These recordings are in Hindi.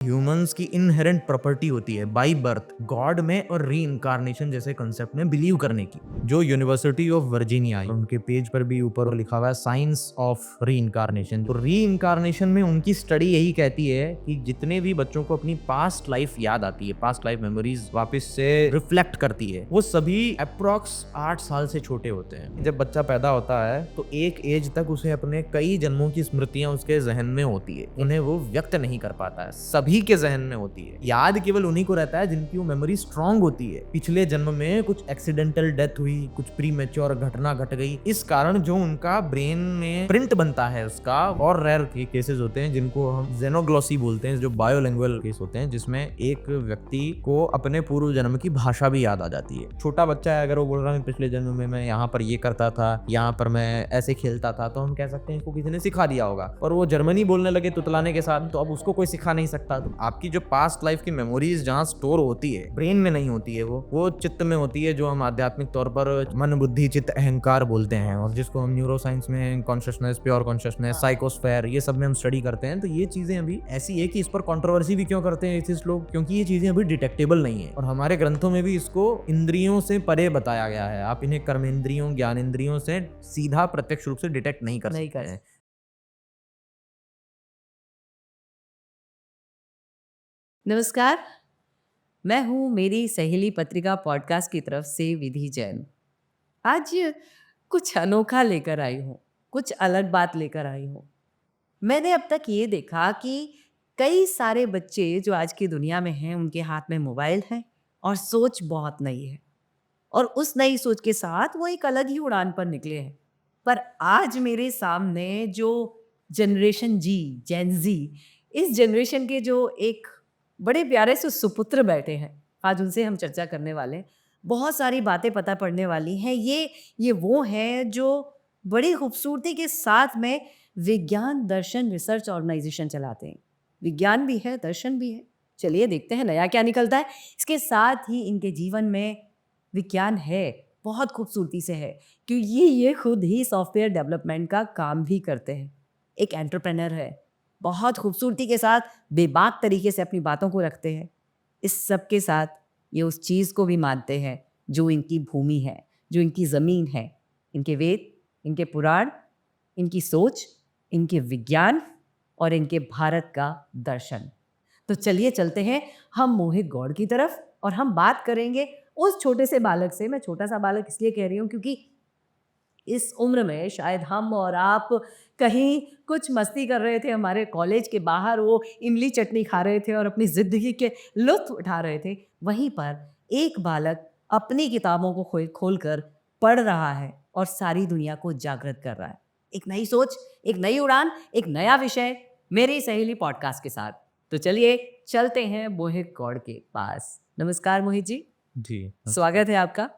ह्यूमंस की इनहेरेंट प्रॉपर्टी होती है बाई बर्थ गॉड में और री इनकारनेशन जैसे कंसेप्ट में बिलीव करने की। जो यूनिवर्सिटी ऑफ वर्जीनिया, उनके पेज पर भी ऊपर लिखा हुआ है साइंस ऑफ री इनकारनेशन। तो री इनकारनेशन में उनकी स्टडी यही कहती है कि जितने भी बच्चों को अपनी पास्ट लाइफ याद आती है, पास्ट लाइफ मेमोरीज वापस से रिफ्लेक्ट करती है, वो सभी अप्रोक्स 8 साल से छोटे होते हैं। जब बच्चा पैदा होता है तो एक एज तक उसे अपने कई जन्मों की स्मृतियां उसके जहन में होती है, उन्हें वो व्यक्त नहीं कर पाता है, सभी के जहन में होती है। याद केवल उन्हीं को रहता है जिनकी वो मेमोरी स्ट्रांग होती है। पिछले जन्म में कुछ एक्सीडेंटल डेथ हुई, कुछ प्री मैच्योर घटना घट गई, इस कारण जो उनका ब्रेन में प्रिंट बनता है उसका। और रेयर केसेस होते हैं जिनको हम जेनोग्लोसी बोलते हैं, जो बायोलिंगुअल केस होते हैं, जिसमें एक व्यक्ति को अपने पूर्व जन्म की भाषा भी याद आ जाती है। छोटा बच्चा है, अगर वो बोल रहा है पिछले जन्म में मैं यहाँ पर ये करता था, यहाँ पर मैं ऐसे खेलता था, तो हम कह सकते हैं इसको किसी ने सिखा दिया होगा। और वो जर्मनी बोलने लगे तुतलाने के साथ, तो अब उसको कोई सिखा नहीं सकता। तो आपकी जो पास्ट लाइफ की मेमोरीज जहाँ स्टोर होती है, ब्रेन में नहीं होती है, वो चित्त में होती है, जो हम आध्यात्मिक तौर पर मन बुद्धि चित्त अहंकार बोलते हैं, और जिसको हम न्यूरो साइंस में कॉन्शियसनेस, प्योर कॉन्शियसनेस, साइकोस्फेयर, ये सब में हम स्टडी करते हैं। तो ये चीजें अभी ऐसी है कि इस पर कंट्रोवर्सी भी क्यों करते हैं एथिस्ट लोग, क्योंकि ये चीजें अभी डिटेक्टेबल नहीं है। और हमारे ग्रंथों में भी इसको इंद्रियों से परे बताया गया है। आप इन्हें कर्मेंद्रियों, ज्ञानेंद्रियों से सीधा प्रत्यक्ष रूप से डिटेक्ट नहीं कर सकते हैं। नमस्कार, मैं हूँ मेरी सहेली पत्रिका पॉडकास्ट की तरफ से विधि जैन। आज कुछ अनोखा लेकर आई हूँ, कुछ अलग बात लेकर आई हूँ। मैंने अब तक ये देखा कि कई सारे बच्चे जो आज की दुनिया में हैं, उनके हाथ में मोबाइल है और सोच बहुत नई है, और उस नई सोच के साथ वो एक अलग ही उड़ान पर निकले हैं। पर आज मेरे सामने जो जनरेशन जी, जेन जी, इस जनरेशन के जो एक बड़े प्यारे से सुपुत्र बैठे हैं, आज उनसे हम चर्चा करने वाले हैं। बहुत सारी बातें पता पड़ने वाली हैं। ये वो हैं जो बड़ी खूबसूरती के साथ में विज्ञान, दर्शन, रिसर्च ऑर्गेनाइजेशन चलाते हैं। विज्ञान भी है, दर्शन भी है। चलिए देखते हैं नया क्या निकलता है। इसके साथ ही इनके जीवन में विज्ञान है, बहुत खूबसूरती से है, क्योंकि ये खुद ही सॉफ्टवेयर डेवलपमेंट का काम भी करते हैं। एक एंटरप्रेन्योर है, बहुत खूबसूरती के साथ बेबाक तरीके से अपनी बातों को रखते हैं। इस सब के साथ ये उस चीज़ को भी मानते हैं जो इनकी भूमि है, जो इनकी ज़मीन है। इनके वेद, इनके पुराण, इनकी सोच, इनके विज्ञान और इनके भारत का दर्शन। तो चलिए चलते हैं हम मोहित गौड़ की तरफ, और हम बात करेंगे उस छोटे से बालक से। मैं छोटा सा बालक इसलिए कह रही हूँ क्योंकि इस उम्र में शायद हम और आप कहीं कुछ मस्ती कर रहे थे, हमारे कॉलेज के बाहर वो इमली चटनी खा रहे थे और अपनी ज़िंदगी के लुत्फ़ उठा रहे थे। वहीं पर एक बालक अपनी किताबों को खोल कर पढ़ रहा है और सारी दुनिया को जागृत कर रहा है। एक नई सोच, एक नई उड़ान, एक नया विषय मेरी सहेली पॉडकास्ट के साथ। तो चलिए चलते हैं मोहित गौड़ के पास। नमस्कार मोहित जी। जी, स्वागत है आपका।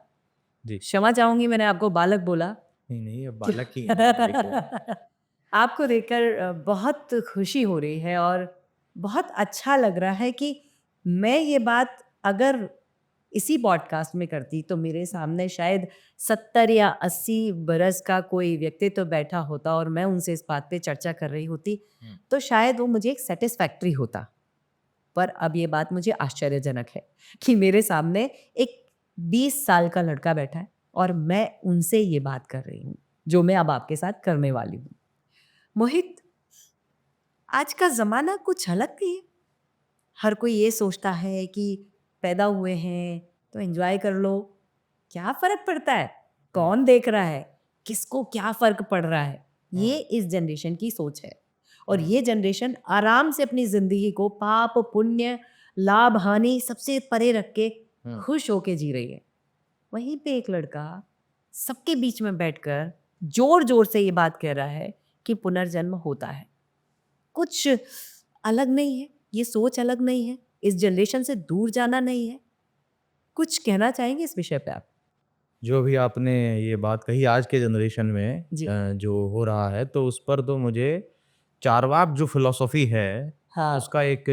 जी। क्षमा चाहूंगी मैंने आपको बालक बोला। नहीं, ये बालक ही है, देखो। आपको देखकर बहुत खुशी हो रही है और बहुत अच्छा लग रहा है कि मैं ये बात अगर इसी पॉडकास्ट में करती तो मेरे सामने शायद 70 या 80 बरस का कोई व्यक्तित्व तो बैठा होता और मैं उनसे इस बात पे चर्चा कर रही होती, तो शायद वो मुझे एक सेटिस्फैक्ट्री होता। पर अब ये बात मुझे आश्चर्यजनक है कि मेरे सामने एक 20 साल का लड़का बैठा है और मैं उनसे ये बात कर रही हूँ जो मैं अब आपके साथ करने वाली हूँ। मोहित, आज का ज़माना कुछ अलग नहीं है। हर कोई ये सोचता है कि पैदा हुए हैं तो एंजॉय कर लो, क्या फ़र्क पड़ता है, कौन देख रहा है, किसको क्या फ़र्क पड़ रहा है। ये इस जनरेशन की सोच है, और ये जनरेशन आराम से अपनी ज़िंदगी को पाप पुण्य, लाभ हानि सबसे परे रख के खुश होके जी रही है। वहीं पे एक लड़का सबके बीच में बैठकर जोर जोर से ये बात कह रहा है कि पुनर्जन्म होता है। कुछ अलग नहीं है, ये सोच अलग नहीं है, इस जनरेशन से दूर जाना नहीं है। कुछ कहना चाहेंगे इस विषय पे आप? जो भी आपने ये बात कही आज के जनरेशन में जी। जो हो रहा है, तो उस पर तो मुझे चारवाक जो फिलॉसफी है, हाँ। उसका एक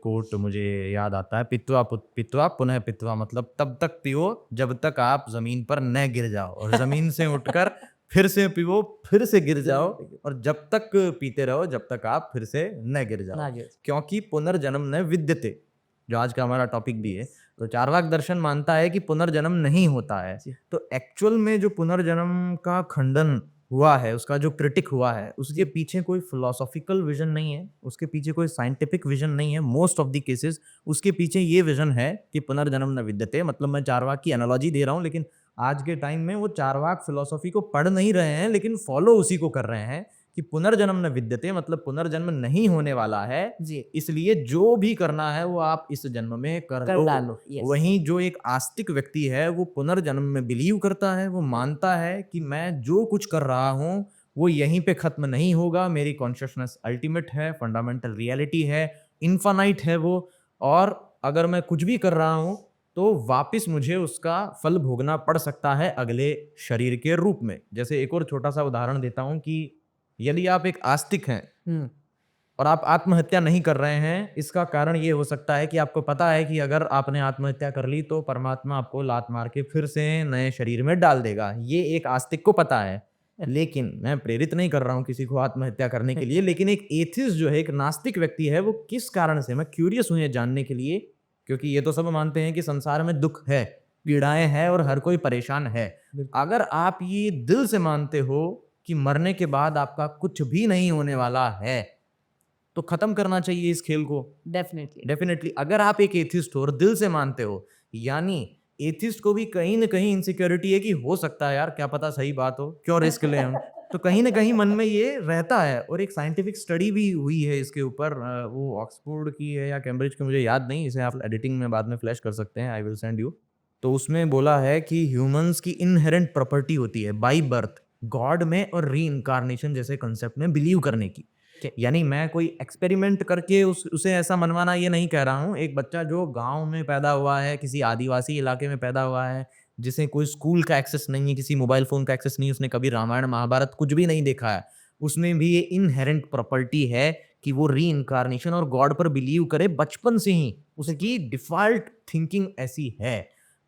कोट मुझे याद आता है। पित्वा पित्वा पुनः पित्वा, मतलब तब तक पियो जब तक आप जमीन पर न गिर जाओ, और जमीन से उठकर फिर से पियो, फिर से गिर जाओ, और जब तक पीते रहो जब तक आप फिर से न गिर जाओ, आगे क्योंकि पुनर्जन्म न विद्यते, जो आज का हमारा टॉपिक भी है। तो चार्वाक दर्शन मानता है कि पुनर्जन्म नहीं होता है। तो एक्चुअल में जो पुनर्जन्म का खंडन हुआ है, उसका जो क्रिटिक हुआ है, उसके पीछे कोई फिलोसॉफिकल विजन नहीं है, उसके पीछे कोई साइंटिफिक विजन नहीं है। मोस्ट ऑफ द केसेस उसके पीछे ये विजन है कि पुनर्जन्म न विद्यते। मतलब मैं चार्वाक की एनालॉजी दे रहा हूँ, लेकिन आज के टाइम में वो चार्वाक फिलोसॉफी को पढ़ नहीं रहे हैं, लेकिन फॉलो उसी को कर रहे हैं कि पुनर्जन्म न विद्यते, मतलब पुनर्जन्म नहीं होने वाला है, जी इसलिए जो भी करना है वो आप इस जन्म में कर कर लो। डालो। यस वहीं जो एक आस्तिक व्यक्ति है वो पुनर्जन्म में बिलीव करता है, वो मानता है कि मैं जो कुछ कर रहा हूँ वो यहीं पे खत्म नहीं होगा, मेरी कॉन्शियसनेस अल्टीमेट है, फंडामेंटल रियलिटी है, इन्फानाइट है वो, और अगर मैं कुछ भी कर रहा हूँ तो वापस मुझे उसका फल भोगना पड़ सकता है अगले शरीर के रूप में। जैसे एक और छोटा सा उदाहरण देता हूँ कि यदि आप एक आस्तिक हैं हम्म और आप आत्महत्या नहीं कर रहे हैं, इसका कारण ये हो सकता है कि आपको पता है कि अगर आपने आत्महत्या कर ली तो परमात्मा आपको लात मार के फिर से नए शरीर में डाल देगा। ये एक आस्तिक को पता है, लेकिन मैं प्रेरित नहीं कर रहा हूँ किसी को आत्महत्या करने के लिए। लेकिन एक एथिस्ट जो है, एक नास्तिक व्यक्ति है, वो किस कारण से, मैं क्यूरियस हूँ ये जानने के लिए, क्योंकि ये तो सब मानते हैं कि संसार में दुख है, पीड़ाएं हैं और हर कोई परेशान है। अगर आप ये दिल से मानते हो कि मरने के बाद आपका कुछ भी नहीं होने वाला है, तो खत्म करना चाहिए इस खेल को। डेफिनेटली डेफिनेटली अगर आप एक एथिस्ट हो और दिल से मानते हो, यानी एथिस्ट को भी कहीं ना कहीं इनसिक्योरिटी है कि हो सकता है यार, क्या पता सही बात हो, क्यों रिस्क लें हम, तो कहीं ना कहीं मन में ये रहता है। और एक साइंटिफिक स्टडी भी हुई है इसके ऊपर, वो ऑक्सफोर्ड की है या कैम्ब्रिज की, मुझे याद नहीं, इसे आप एडिटिंग में बाद में फ्लैश कर सकते हैं, आई विल सेंड यू। तो उसमें बोला है कि ह्यूमंस की इनहेरेंट प्रॉपर्टी होती है बाई बर्थ गॉड में और री इनकारनेशन जैसे कंसेप्ट में बिलीव करने की। यानी मैं कोई एक्सपेरिमेंट करके उसे ऐसा मनवाना ये नहीं कह रहा हूँ। एक बच्चा जो गांव में पैदा हुआ है, किसी आदिवासी इलाके में पैदा हुआ है, जिसे कोई स्कूल का एक्सेस नहीं है, किसी मोबाइल फोन का एक्सेस नहीं है, उसने कभी रामायण महाभारत कुछ भी नहीं देखा है, उसमें भी ये इनहेरेंट प्रॉपर्टी है कि वो री इनकारनेशन और गॉड पर बिलीव करे बचपन से ही, उसकी डिफॉल्ट थिंकिंग ऐसी है।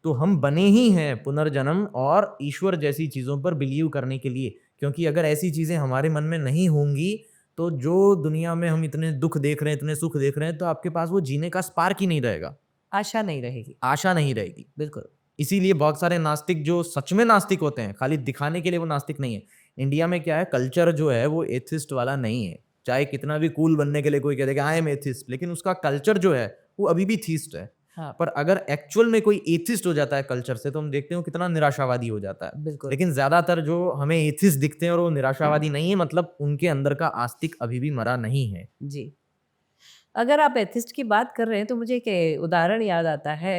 तो हम बने ही हैं पुनर्जन्म और ईश्वर जैसी चीज़ों पर बिलीव करने के लिए, क्योंकि अगर ऐसी चीज़ें हमारे मन में नहीं होंगी तो जो दुनिया में हम इतने दुख देख रहे हैं, इतने सुख देख रहे हैं, तो आपके पास वो जीने का स्पार्क ही नहीं रहेगा, आशा नहीं रहेगी। आशा नहीं रहेगी। बिल्कुल इसीलिए बहुत सारे नास्तिक जो सच में नास्तिक होते हैं, खाली दिखाने के लिए वो नास्तिक नहीं है। इंडिया में क्या है, कल्चर जो है वो एथिस्ट वाला नहीं है। चाहे कितना भी कूल बनने के लिए कोई कह दे कि आई एम एथिस्ट, लेकिन उसका कल्चर जो है वो अभी भी थीस्ट है। हाँ पर अगर एक्चुअल में कोई एथिस्ट हो जाता है कल्चर से, तो हम देखते हैं कितना निराशावादी हो जाता है। बिल्कुल लेकिन ज्यादातर जो हमें एथिस्ट दिखते हैं और वो निराशावादी नहीं है, मतलब उनके अंदर का आस्तिक अभी भी मरा नहीं है। जी। अगर आप एथिस्ट की बात कर रहे हैं तो मुझे एक उदाहरण याद आता है।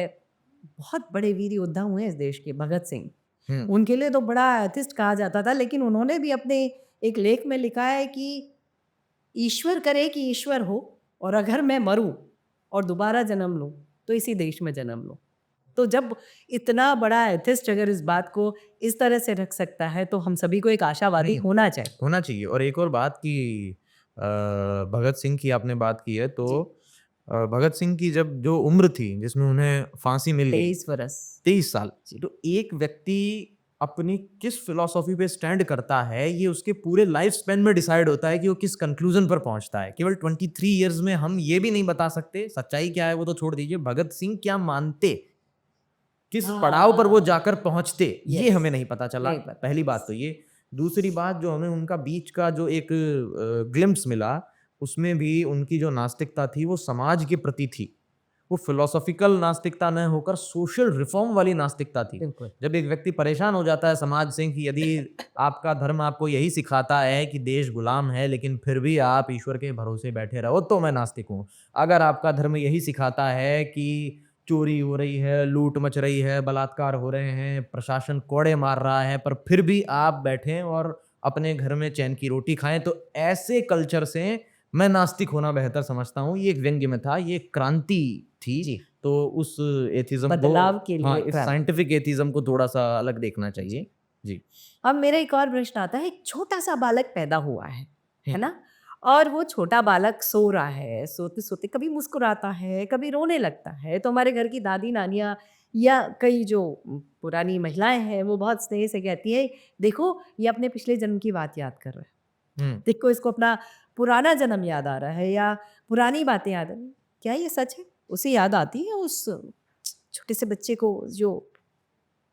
बहुत बड़े वीर योद्धा हुए इस देश के, भगत सिंह। उनके लिए तो बड़ा एथिस्ट कहा जाता था, लेकिन उन्होंने भी अपने एक लेख में लिखा है कि ईश्वर करे कि ईश्वर हो, और अगर मैं मरूं और दोबारा जन्म लूं तो इसी देश में जन्म लूं। तो जब इतना बड़ा एथिस्ट अगर इस बात को इस तरह से रख सकता है, तो हम सभी को एक आशावादी होना चाहिए। होना चाहिए। और एक और बात कि भगत सिंह की आपने बात की है, तो भगत सिंह की जब जो उम्र थी जिसमें उन्हें फांसी मिल गई, 23 वर्ष 23 साल, तो एक व्यक्ति अपनी किस फिलॉसफी पे स्टैंड करता है, ये उसके पूरे लाइफ स्पेन में डिसाइड होता है कि वो किस कंक्लूजन पर पहुंचता है। केवल 23 इयर्स में हम ये भी नहीं बता सकते सच्चाई क्या है, वो तो छोड़ दीजिए, भगत सिंह क्या मानते, किस पड़ाव पर वो जाकर पहुंचते, ये हमें नहीं पता चला। पहली बात तो ये। दूसरी बात, जो हमें उनका बीच का जो एक ग्लिम्स मिला, उसमें भी उनकी जो नास्तिकता थी वो समाज के प्रति थी। वो फिलोसॉफिकल नास्तिकता न होकर सोशल रिफॉर्म वाली नास्तिकता थी। जब एक व्यक्ति परेशान हो जाता है समाज से कि यदि आपका धर्म आपको यही सिखाता है कि देश गुलाम है, लेकिन फिर भी आप ईश्वर के भरोसे बैठे रहो, तो मैं नास्तिक हूँ। अगर आपका धर्म यही सिखाता है कि चोरी हो रही है, लूट मच रही है, बलात्कार हो रहे हैं, प्रशासन कोड़े मार रहा है, पर फिर भी आप बैठें और अपने घर में चैन की रोटी खाएं, तो ऐसे कल्चर से मैं नास्तिक होना बेहतर समझता हूँ। ये एक व्यंग्य में था, ये क्रांति थी जी। तो उस एथिज्म को, बदलाव के लिए, हाँ, इस साइंटिफिक एथिज्म को थोड़ा सा अलग देखना चाहिए जी। अब मेरा एक और प्रश्न आता है। एक छोटा सा बालक पैदा हुआ है ना, और वो छोटा बालक सो रहा है, सोते-सोते कभी मुस्कुराता है, कभी रोने लगता है, तो हमारे घर की दादी-नानियाँ या कई जो पुरानी महिलाएँ हैं, वो बहुत स्नेह से कहती हैं, "देखो, ये अपने पिछले जन्म की बात याद कर रहा है। हुँ। देखो, इसको अपना पुराना जन्म याद आ रहा है या पुरानी बातें याद आ रही हैं।" क्या ये सच है? उसे याद आती है उस छोटे से बच्चे को जो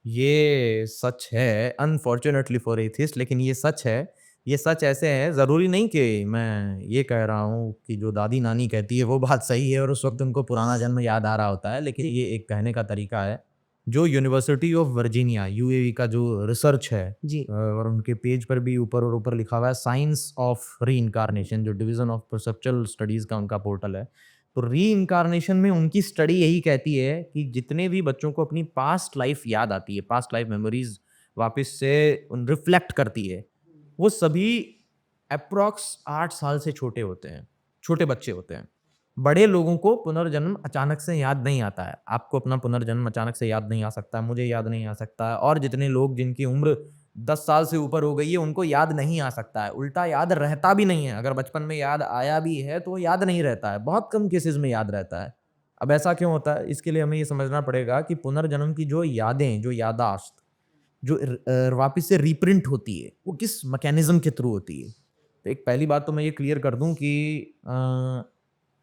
ये सच है अनफॉर्च्यूनेटली फॉर एथिस्ट, लेकिन ये सच है। ये सच ऐसे है, ज़रूरी नहीं कि मैं ये कह रहा हूँ कि जो दादी-नानी कहती है वो बात सही है और उस वक़्त उनको पुराना जन्म याद आ रहा होता है, लेकिन ये एक कहने का तरीका है। जो यूनिवर्सिटी ऑफ वर्जीनिया यूएवी का जो रिसर्च है जी। और उनके पेज पर भी ऊपर और ऊपर लिखा हुआ है साइंस ऑफ रीइंकार्नेशन, जो डिवीज़न ऑफ परसेप्चुअल स्टडीज़ का उनका पोर्टल है। तो रीइंकार्नेशन में उनकी स्टडी यही कहती है कि जितने भी बच्चों को अपनी पास्ट लाइफ याद आती है, पास्ट लाइफ मेमोरीज वापस से रिफ्लेक्ट करती है, वो सभी अप्रॉक्स 8 साल से छोटे होते हैं, छोटे बच्चे होते हैं। बड़े लोगों को पुनर्जन्म अचानक से याद नहीं आता है। आपको अपना पुनर्जन्म अचानक से याद नहीं आ सकता, मुझे याद नहीं आ सकता है और जितने लोग जिनकी उम्र 10 साल से ऊपर हो गई है, उनको याद नहीं आ सकता है। उल्टा याद रहता भी नहीं है। अगर बचपन में याद आया भी है, तो वो याद नहीं रहता है। बहुत कम केसेज़ में याद रहता है। अब ऐसा क्यों होता है? इसके लिए हमें ये समझना पड़ेगा कि पुनर्जन्म की जो यादें, जो याददाश्त, जो वापिस से रीप्रिंट होती है, वो किस मैकेनिज़्म के थ्रू होती है। तो एक पहली बात तो मैं ये क्लियर कर दूँ कि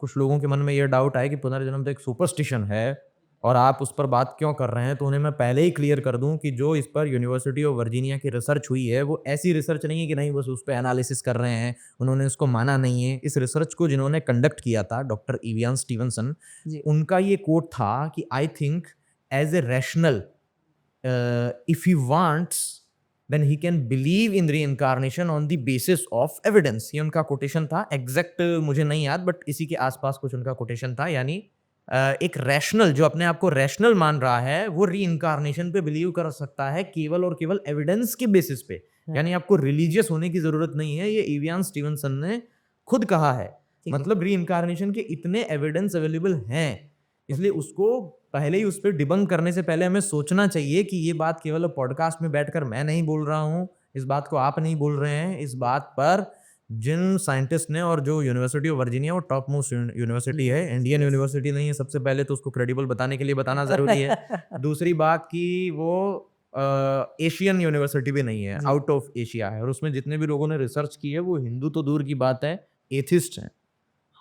कुछ लोगों के मन में ये डाउट है कि पुनर्जन्म तो एक सुपरस्टिशन है और आप उस पर बात क्यों कर रहे हैं, तो उन्हें मैं पहले ही क्लियर कर दूं कि जो इस पर यूनिवर्सिटी ऑफ वर्जीनिया की रिसर्च हुई है वो ऐसी रिसर्च नहीं है कि नहीं बस उस पर एनालिसिस कर रहे हैं, उन्होंने उसको माना नहीं है। इस रिसर्च को जिन्होंने कंडक्ट किया था डॉक्टर इवियन स्टीवनसन, जी। उनका ये कोट था कि I think as a rational if he wants then he can believe in reincarnation on the basis of evidence. ये उनका कोटेशन था, एग्जैक्ट मुझे नहीं याद बट इसी के आसपास कुछ उनका कोटेशन था। यानी एक रैशनल जो अपने आप को रैशनल मान रहा है वो रीइंकार्नेशन पे बिलीव कर सकता है केवल और केवल एविडेंस के बेसिस पे। यानी आपको रिलीजियस होने की जरूरत नहीं है, ये इवियन स्टीवनसन ने खुद कहा है। मतलब रीइंकार्नेशन के इतने एविडेंस अवेलेबल हैं, इसलिए उसको पहले ही उस पर डिबंक करने से पहले हमें सोचना चाहिए कि ये बात केवल पॉडकास्ट में बैठकर मैं नहीं बोल रहा हूँ, इस बात को आप नहीं बोल रहे हैं, इस बात पर जिन साइंटिस्ट ने और जो यूनिवर्सिटी ऑफ वर्जीनिया वो टॉप मोस्ट यूनिवर्सिटी है, इंडियन यूनिवर्सिटी नहीं है, सबसे पहले तो उसको क्रेडिबल बताने के लिए बताना जरूरी है। दूसरी बात कि वो एशियन यूनिवर्सिटी भी नहीं है, आउट ऑफ एशिया है और उसमें जितने भी लोगों ने रिसर्च की है वो हिंदू तो दूर की बात है, एथिस्ट हैं,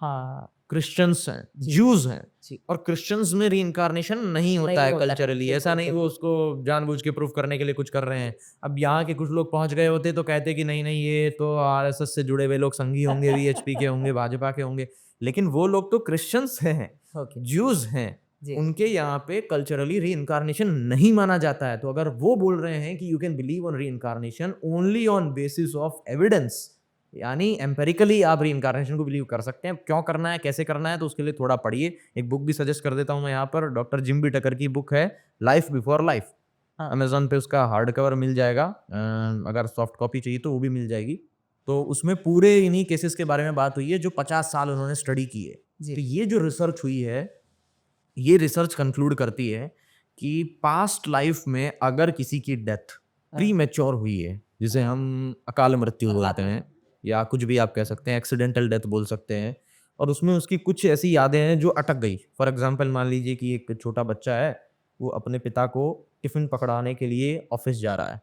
हाँ। क्रिश्चियंस हैं, ज्यूज हैं। जी। और क्रिश्चियंस में रीइंकार्नेशन नहीं होता है कल्चरली। ऐसा नहीं वो उसको जानबूझ के प्रूफ करने के लिए कुछ कर रहे हैं। अब यहाँ के कुछ लोग पहुंच गए होते तो कहते कि नहीं नहीं ये तो आरएसएस से जुड़े हुए लोग संघी होंगे, वीएचपी के होंगे, भाजपा के होंगे। लेकिन वो लोग तो क्रिश्चियंस हैं, ज्यूज हैं, उनके यहाँ पे कल्चरली रीइंकार्नेशन नहीं माना जाता है। तो अगर वो बोल रहे हैं कि you can believe on reincarnation only on basis of evidence, यानी एम्पेरिकली आप रीइंकार्नेशन को बिलीव कर सकते हैं। क्यों करना है, कैसे करना है, तो उसके लिए थोड़ा पढ़िए। एक बुक भी सजेस्ट कर देता हूँ मैं यहाँ पर, डॉक्टर जिम बी टकर की बुक है लाइफ बिफोर लाइफ। अमेजोन पे उसका हार्ड कवर मिल जाएगा, अगर सॉफ्ट कॉपी चाहिए तो वो भी मिल जाएगी। तो उसमें पूरे इन्हीं केसेस के बारे में बात हुई है जो 50 साल उन्होंने स्टडी की है। तो ये जो रिसर्च हुई है, ये रिसर्च कंक्लूड करती है कि पास्ट लाइफ में अगर किसी की डेथ प्री मैच्योर हुई है, जिसे हम अकाल मृत्यु बुलाते हैं या कुछ भी आप कह सकते हैं, एक्सीडेंटल डेथ बोल सकते हैं, और उसमें उसकी कुछ ऐसी यादें हैं जो अटक गई। फॉर एग्जांपल मान लीजिए कि एक छोटा बच्चा है, वो अपने पिता को टिफिन पकड़ाने के लिए ऑफिस जा रहा है,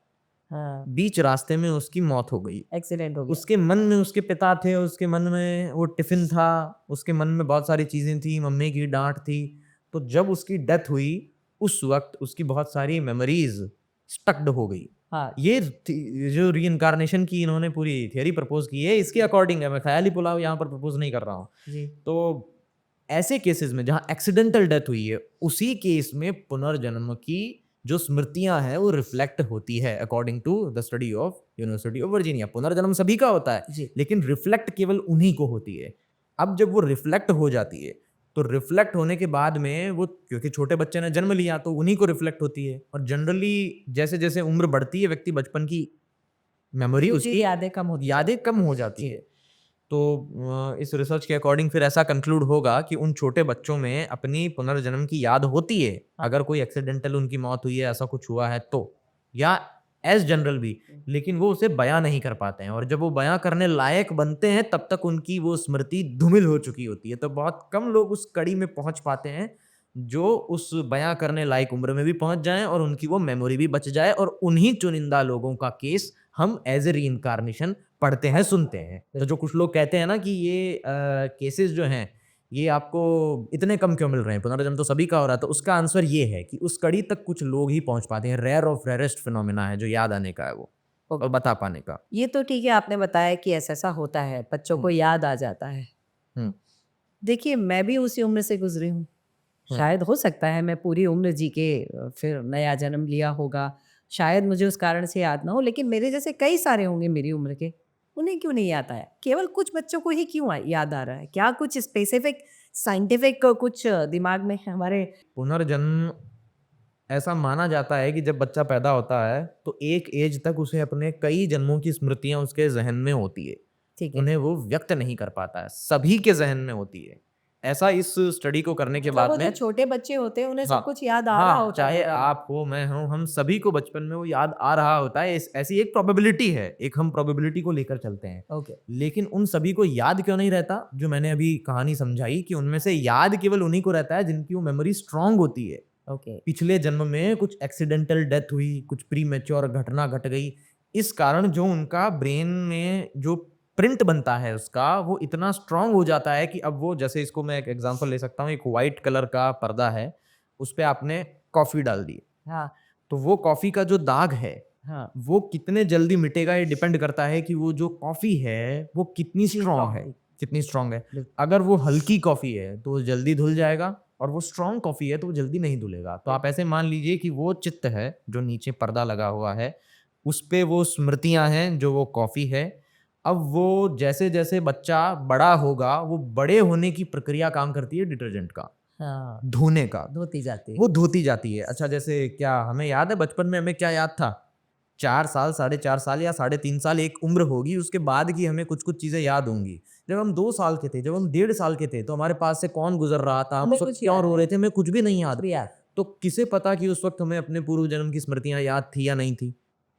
बीच रास्ते में उसकी मौत हो गई, एक्सीडेंट हो गया। उसके मन में उसके पिता थे, उसके मन में वो टिफिन था, उसके मन में बहुत सारी चीजें थी, मम्मी की डांट थी। तो जब उसकी डेथ हुई उस वक्त उसकी बहुत सारी मेमोरीज स्टक्ड हो गई। ये जो रीइंकार्नेशन की इन्होंने पूरी थियरी प्रपोज की है, इसके अकॉर्डिंग है। मैं ख्याली पुलाव यहाँ पर प्रपोज नहीं कर रहा हूँ। तो ऐसे केसेस में जहाँ एक्सीडेंटल डेथ हुई है, उसी केस में पुनर्जन्म की जो स्मृतियां हैं वो रिफ्लेक्ट होती है according to the study of university of Virginia. पुनर्जन्म सभी का होता है, लेकिन रिफ्लेक्ट केवल उन्हीं को होती है। अब जब वो रिफ्लेक्ट हो जाती है, तो रिफ्लेक्ट होने के बाद में वो, क्योंकि छोटे बच्चे ने जन्म लिया तो उन्हीं को रिफ्लेक्ट होती है। और जनरली जैसे जैसे उम्र बढ़ती है, व्यक्ति बचपन की मेमोरी, उसकी यादें कम हो जाती है। तो इस रिसर्च के अकॉर्डिंग फिर ऐसा कंक्लूड होगा कि उन छोटे बच्चों में अपनी पुनर्जन्म की याद होती है, अगर कोई एक्सीडेंटल उनकी मौत हुई है, ऐसा कुछ हुआ है तो, या एज जनरल भी, लेकिन वो उसे बयां नहीं कर पाते हैं, और जब वो बयां करने लायक बनते हैं तब तक उनकी वो स्मृति धूमिल हो चुकी होती है। तो बहुत कम लोग उस कड़ी में पहुंच पाते हैं जो उस बयां करने लायक उम्र में भी पहुंच जाएं और उनकी वो मेमोरी भी बच जाए, और उन्हीं चुनिंदा लोगों का केस हम एज ए रीइंकारनेशन पढ़ते हैं, सुनते हैं। तो जो कुछ लोग कहते हैं ना कि ये केसेस जो हैं ये आपको इतने कम क्यों मिल रहे हैं, पुनर्जन्म तो सभी का हो रहा है, तो उसका आंसर ये है कि उस कड़ी तक कुछ लोग ही पहुंच पाते हैं। रेयर ऑफ रेयरेस्ट फिनोमिना है जो याद आने का है वो, और बता पाने का। ये तो ठीक है, आपने बताया कि ऐसा होता है, बच्चों को याद आ जाता है। हम्म, देखिए, मैं भी उसी उम्र से गुजरी हूँ। शायद हो सकता है मैं पूरी उम्र जी के फिर नया जन्म लिया होगा, शायद मुझे उस कारण से याद ना हो, लेकिन मेरे जैसे कई सारे होंगे मेरी उम्र के, उन्हें क्यों नहीं याद आया? केवल कुछ बच्चों को ही क्यों याद आ रहा है? क्या कुछ स्पेसिफिक साइंटिफिक कुछ दिमाग में है हमारे? पुनर्जन्म ऐसा माना जाता है कि जब बच्चा पैदा होता है तो एक एज तक उसे अपने कई जन्मों की स्मृतियां उसके जहन में होती है, ठीक है, उन्हें वो व्यक्त नहीं कर पाता है, सभी के जहन में होती है। ऐसा इस स्टडी को करने के मतलब बाद वो जो में, छोटे बच्चे होते हैं उन्हें सब हाँ कुछ याद आ रहा हाँ, होता चाहे है। आप हो, मैं हूं, हम सभी को बचपन में वो याद आ रहा होता है। ऐसी एक प्रोबेबिलिटी है, एक हम प्रोबेबिलिटी को लेकर चलते हैं। ओके, लेकिन उन सभी को याद क्यों नहीं रहता? जो मैंने अभी कहानी समझाई कि उनमें से याद केवल उन्हीं को रहता है जिनकी वो मेमोरी स्ट्रांग होती है। ओके, पिछले जन्म में कुछ एक्सीडेंटल डेथ हुई, कुछ प्री मैच्योर घटना घट गई, इस कारण जो उनका ब्रेन में जो प्रिंट बनता है उसका, वो इतना स्ट्रांग हो जाता है कि अब वो, जैसे इसको मैं एक एग्जांपल ले सकता हूँ, एक वाइट कलर का पर्दा है, उस पे आपने कॉफी डाल दी, हाँ, तो वो कॉफी का जो दाग है हाँ, वो कितने जल्दी मिटेगा, ये डिपेंड करता है कि वो जो कॉफी है वो कितनी स्ट्रांग है, कितनी स्ट्रांग है। बिल्कुल। अगर वो हल्की कॉफी है तो वो जल्दी धुल जाएगा, और वो स्ट्रांग कॉफी है तो वो जल्दी नहीं धुलेगा। तो आप ऐसे मान लीजिए कि वो चित्त है जो नीचे पर्दा लगा हुआ है, उस पे वो स्मृतियां हैं जो वो कॉफी है। अब वो जैसे जैसे बच्चा बड़ा होगा, वो बड़े होने की प्रक्रिया काम करती है डिटर्जेंट का, हाँ, धोने का, धोती जाती है। वो धोती जाती है। अच्छा, जैसे क्या हमें याद है बचपन में हमें क्या याद था? 4 साल, 4.5 साल या 3.5 साल एक उम्र होगी, उसके बाद की हमें कुछ-कुछ चीज़ें याद होंगी। जब हम 2 साल के थे, जब हम 1.5 साल के थे, तो हमारे पास से कौन गुज़र रहा था, हम हमें उस वक़्त कुछ क्यों याद रो रहे थे, हमें कुछ भी नहीं याद। भी याद। तो किसे पता कि उस वक़्त हमें अपने पूर्व जन्म की स्मृतियाँ याद थी या नहीं थी?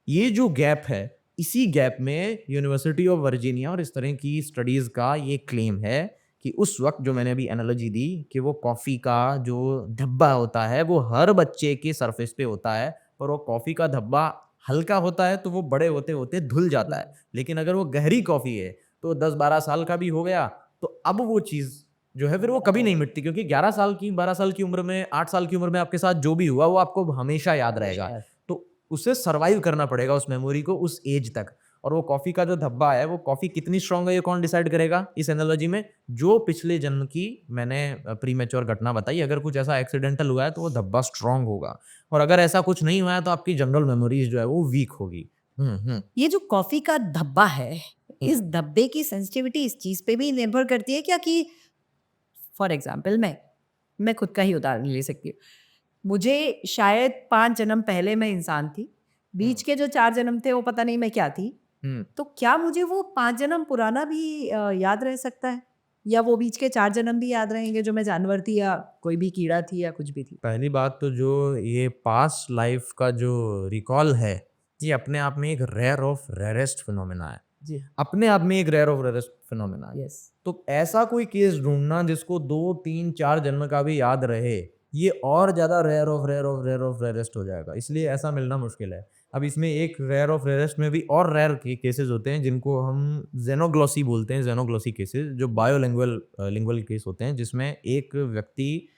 ये जो गैप है, इसी गैप में यूनिवर्सिटी ऑफ वर्जीनिया और इस तरह की स्टडीज़ का ये क्लेम है कि उस वक़्त, जो मैंने अभी एनालॉजी दी, कि वो कॉफ़ी का जो धब्बा होता है, वो हर बच्चे के सरफेस पे होता है, पर वो कॉफ़ी का धब्बा हल्का होता है तो वो बड़े होते-होते धुल जाता है। लेकिन अगर वो गहरी कॉफ़ी है, तो 10-12 साल का भी हो गया, तो अब वो चीज़ जो है फिर वो कभी नहीं मिटती, क्योंकि 11 साल की, 12 साल की उम्र में, 8 साल की उम्र में आपके साथ जो भी हुआ, वो आपको हमेशा याद रहेगा। तो उसे सर्वाइव करना पड़ेगा उस मेमोरी को उस एज तक। और वो कॉफ़ी का जो धब्बा है, वो कॉफ़ी कितनी स्ट्रांग है, ये कौन डिसाइड करेगा इस एनालॉजी में? जो पिछले जन्म की मैंने प्रीमैच्योर घटना बताई, अगर कुछ ऐसा एक्सीडेंटल हुआ है तो वो धब्बा स्ट्रांग होगा, और अगर ऐसा कुछ नहीं हुआ है तो आपकी जनरल मेमोरीज जो है वो वीक होगी। ये जो कॉफ़ी का धब्बा है, इस धब्बे की सेंसिटिविटी इस चीज़ पे भी निर्भर करती है क्या कि फॉर एग्ज़ाम्पल मैं खुद का ही उदाहरण ले सकती हूँ। मुझे शायद 5 जन्म पहले मैं इंसान थी, बीच के जो 4 जन्म थे वो पता नहीं मैं क्या थी। तो क्या मुझे वो 5 जन्म पुराना भी याद रह सकता है? या वो बीच के 4 जन्म भी याद रहेंगे जो मैं जानवर थी या कोई भी कीड़ा थी या कुछ भी थी? पहली बात तो जो ये पास्ट लाइफ का जो रिकॉल है, ये अपने आप में एक रेयर ऑफ रेयरेस्ट फिनोमेना है। जी, अपने आप में एक रेयर ऑफ रेयरेस्ट फिनोमेना है। यस। तो ऐसा कोई केस ढूंढना जिसको 2, 3, 4 जन्म का भी याद रहे, ये और ज़्यादा rare of rare of rare of rarest हो जाएगा, इसलिए ऐसा मिलना मुश्किल है। अब इसमें एक रेयर ऑफ रेयरेस्ट में भी और रेयर केसेस होते हैं जिनको हम जेनोग्लोसी बोलते हैं, जेनोग्लोसी केसेस, जो बायोलिंगुअल लिंगुअल केस होते हैं, जिसमें एक व्यक्ति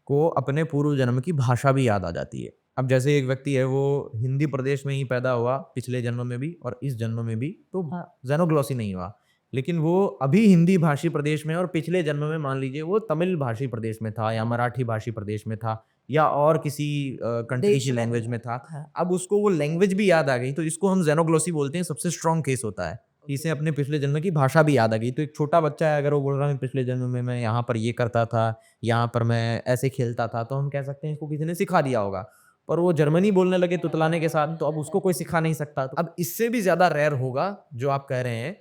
को अपने पूर्व जन्म की भाषा भी याद आ जाती है। अब जैसे एक व्यक्ति है, वो हिंदी प्रदेश में ही पैदा हुआ पिछले जन्म में भी और इस जन्म में भी, तो हाँ। जेनोग्लोसी नहीं हुआ, लेकिन वो अभी हिंदी भाषी प्रदेश में और पिछले जन्म में मान लीजिए वो तमिल भाषी प्रदेश में था या मराठी भाषी प्रदेश में था या और किसी कंट्री देश की में। लैंग्वेज में था। हाँ। अब उसको वो लैंग्वेज भी याद आ गई, तो इसको हम जेनोग्लोसी बोलते हैं। सबसे स्ट्रॉन्ग केस होता है, इसे अपने पिछले जन्म की भाषा भी याद आ गई। तो एक छोटा बच्चा है, अगर वो बोल रहा है पिछले जन्म में मैं यहाँ पर ये करता था, यहाँ पर मैं ऐसे खेलता था, तो हम कह सकते हैं इसको किसी ने सिखा दिया होगा। पर वो जर्मनी बोलने लगे तुतलाने के साथ, तो अब उसको कोई सिखा नहीं सकता। तो अब इससे भी ज्यादा रेयर होगा जो आप कह रहे हैं,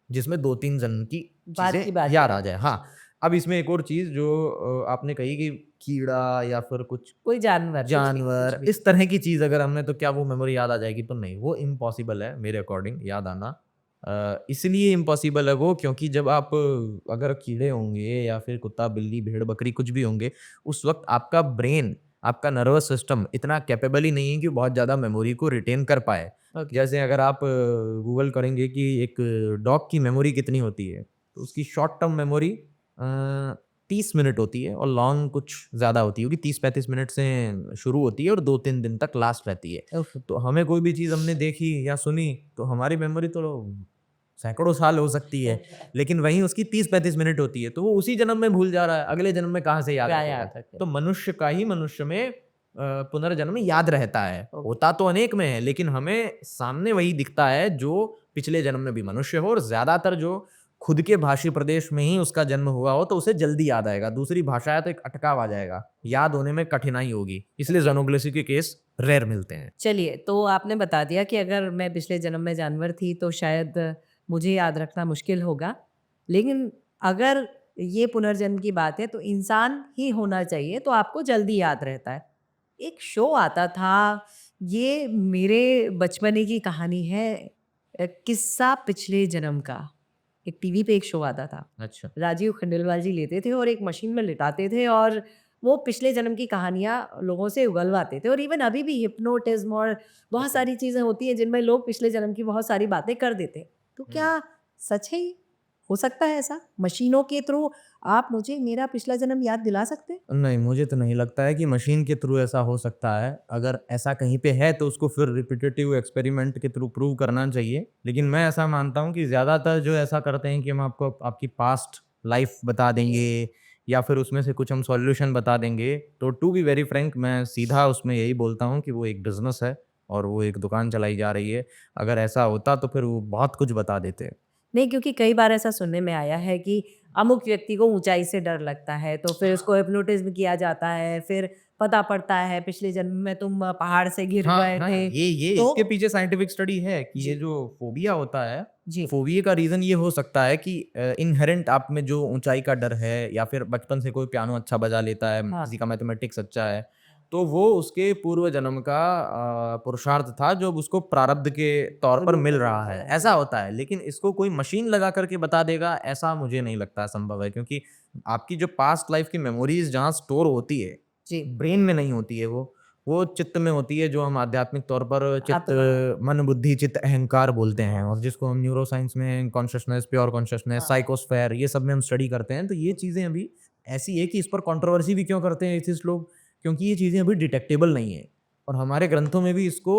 जिसमें 2-3 जन्म की बात की चीजें बात याद है। आ जाए। हाँ, अब इसमें एक और चीज जो आपने कही कि कीड़ा या फिर कुछ कोई जानवर, कुछ भी, जानवर कुछ भी। इस तरह की चीज अगर हमने, तो क्या वो मेमोरी याद आ जाएगी? तो नहीं, वो इम्पॉसिबल है मेरे अकॉर्डिंग याद आना। इसलिए इम्पॉसिबल है वो, क्योंकि जब आप अगर कीड़े होंगे या फिर कुत्ता बिल्ली भेड़ बकरी कुछ भी होंगे, उस वक्त आपका ब्रेन, आपका नर्वस सिस्टम इतना कैपेबल ही नहीं है कि बहुत ज़्यादा मेमोरी को रिटेन कर पाए। ओके। जैसे अगर आप गूगल करेंगे कि एक डॉग की मेमोरी कितनी होती है, तो उसकी शॉर्ट टर्म मेमोरी 30 मिनट होती है और लॉन्ग कुछ ज़्यादा होती होगी, 30-35 मिनट से शुरू होती है और 2-3 दिन तक लास्ट रहती है। ओके। तो हमें कोई भी चीज़ हमने देखी या सुनी, तो हमारी मेमोरी तो सैकड़ों साल हो सकती है, लेकिन वहीं उसकी 30-35 मिनट होती है, तो वो उसी जन्म में भूल जा रहा है, अगले जन्म में कहाँ से याद क्या रखेगा? याद रखे? तो मनुष्य का ही मनुष्य में पुनर्जन्म याद रहता है। ओके। होता तो अनेक में है, लेकिन हमें सामने वही दिखता है जो पिछले जन्म में भी मनुष्य हो, और ज़्यादातर जो खुद के भाषी प्रदेश में ही उसका जन्म हुआ हो, तो उसे जल्दी याद आएगा। दूसरी भाषा है तो एक अटकाव आ जाएगा, याद होने में कठिनाई होगी। इसलिए ज़ेनोग्लिसी के केस रेयर मिलते हैं। चलिए, तो आपने बता दिया कि अगर मैं पिछले जन्म में जानवर थी तो शायद मुझे याद रखना मुश्किल होगा। लेकिन अगर ये पुनर्जन्म की बात है तो इंसान ही होना चाहिए, तो आपको जल्दी याद रहता है। एक शो आता था, ये मेरे बचपने की कहानी है, किस्सा पिछले जन्म का। एक टीवी पे एक शो आता था। अच्छा। राजीव खंडेलवाल जी लेते थे और एक मशीन में लिटाते थे और वो पिछले जन्म की कहानियाँ लोगों से उगलवाते थे। और इवन अभी भी हिप्नोटिज्म और बहुत सारी चीज़ें होती हैं जिनमें लोग पिछले जन्म की बहुत सारी बातें कर देते हैं। तो क्या सच है ये? हो सकता है ऐसा? मशीनों के थ्रू आप मुझे मेरा पिछला जन्म याद दिला सकते हैं? नहीं, मुझे तो नहीं लगता है कि मशीन के थ्रू ऐसा हो सकता है। अगर ऐसा कहीं पे है तो उसको फिर रिपिटेटिव एक्सपेरिमेंट के थ्रू प्रूव करना चाहिए। लेकिन मैं ऐसा मानता हूँ कि ज़्यादातर जो ऐसा करते हैं कि हम आपको आपकी पास्ट लाइफ़ बता देंगे या फिर उसमें से कुछ हम सॉल्यूशन बता देंगे। तो टू बी वेरी फ्रैंक, मैं सीधा उसमें यही बोलता हूँ कि वो एक बिज़नेस है और वो एक दुकान चलाई जा रही है। अगर ऐसा होता तो फिर वो बहुत कुछ बता देते। नहीं, क्योंकि कई बार ऐसा सुनने में आया है कि अमुक व्यक्ति को ऊँचाई से डर लगता है, तो फिर उसको हिप्नोटिज़्म किया जाता है, फिर पता पड़ता है पिछले जन्म में तुम पहाड़ से गिर हाँ, गए हाँ, थे। ये तो इसके पीछे साइंटिफिक स्टडी है कि ये जी, जो फ़ोबिया होता है, जी। फ़ोबिया का रीज़न ये हो सकता है कि इन्हेरेंट आप में जो ऊँचाई का डर है या फिर बचपन से कोई पियानो अच्छा बजा लेता है, हाँ, किसी का मैथमेटिक्स अच्छा है, तो वो उसके पूर्व जन्म का पुरुषार्थ था जो अब उसको प्रारब्ध के तौर पर मिल रहा है, ऐसा होता है। लेकिन इसको कोई मशीन लगा कर के बता देगा, ऐसा मुझे नहीं लगता संभव है, क्योंकि आपकी जो पास्ट लाइफ़ की मेमोरीज़ जहाँ स्टोर होती है, जी। ब्रेन में नहीं होती है वो चित्त में होती है, जो हम आध्यात्मिक तौर पर चित्त, आत्मा। मन, बुद्धि, चित्त, अहंकार बोलते हैं, और जिसको हम न्यूरो साइंस में कॉन्शसनेस, प्योर कॉन्शसनेस, हाँ। साइकोस्फेयर, ये सब में हम स्टडी करते हैं। तो ये चीज़ें अभी ऐसी है कि इस पर कंट्रोवर्सी भी क्यों करते हैं एथिस्ट लोग? क्योंकि ये चीज़ें अभी डिटेक्टेबल नहीं है और हमारे ग्रंथों में भी इसको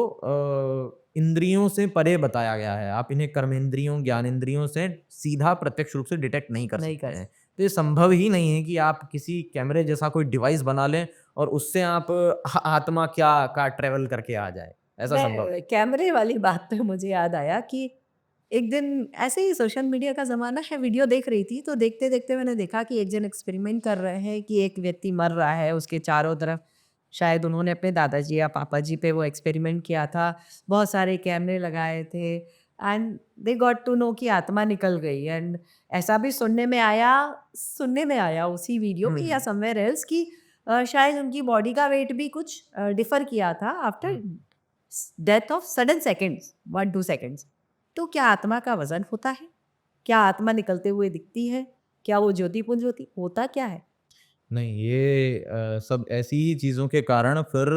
इंद्रियों से परे बताया गया है। आप इन्हें कर्मेंद्रियों, ज्ञानेंद्रियों से सीधा प्रत्यक्ष रूप से डिटेक्ट नहीं कर नहीं सकते कर हैं। सकते। तो ये संभव ही नहीं है कि आप किसी कैमरे जैसा कोई डिवाइस बना लें और उससे आप आत्मा क्या का ट्रैवल करके आ जाए, ऐसा संभव। मैं कैमरे वाली बात पे मुझे याद आया कि एक दिन ऐसे ही सोशल मीडिया का ज़माना है, वीडियो देख रही थी, तो देखते-देखते मैंने देखा कि एक जन एक्सपेरिमेंट कर रहे हैं कि एक व्यक्ति मर रहा है, उसके चारों तरफ शायद उन्होंने अपने दादाजी या पापा जी पे वो एक्सपेरिमेंट किया था, बहुत सारे कैमरे लगाए थे and they got to know कि आत्मा निकल गई। एंड ऐसा भी सुनने में आया उसी वीडियो पे या हुँ, समवेयर एल्स कि शायद उनकी बॉडी का वेट भी कुछ डिफ़र किया था after hmm. Death of sudden seconds, 1-2 seconds. तो क्या आत्मा का वज़न होता है? क्या आत्मा निकलते हुए दिखती है? क्या वो ज्योति-पुंज होती होता क्या है? नहीं, ये सब ऐसी ही चीज़ों के कारण फिर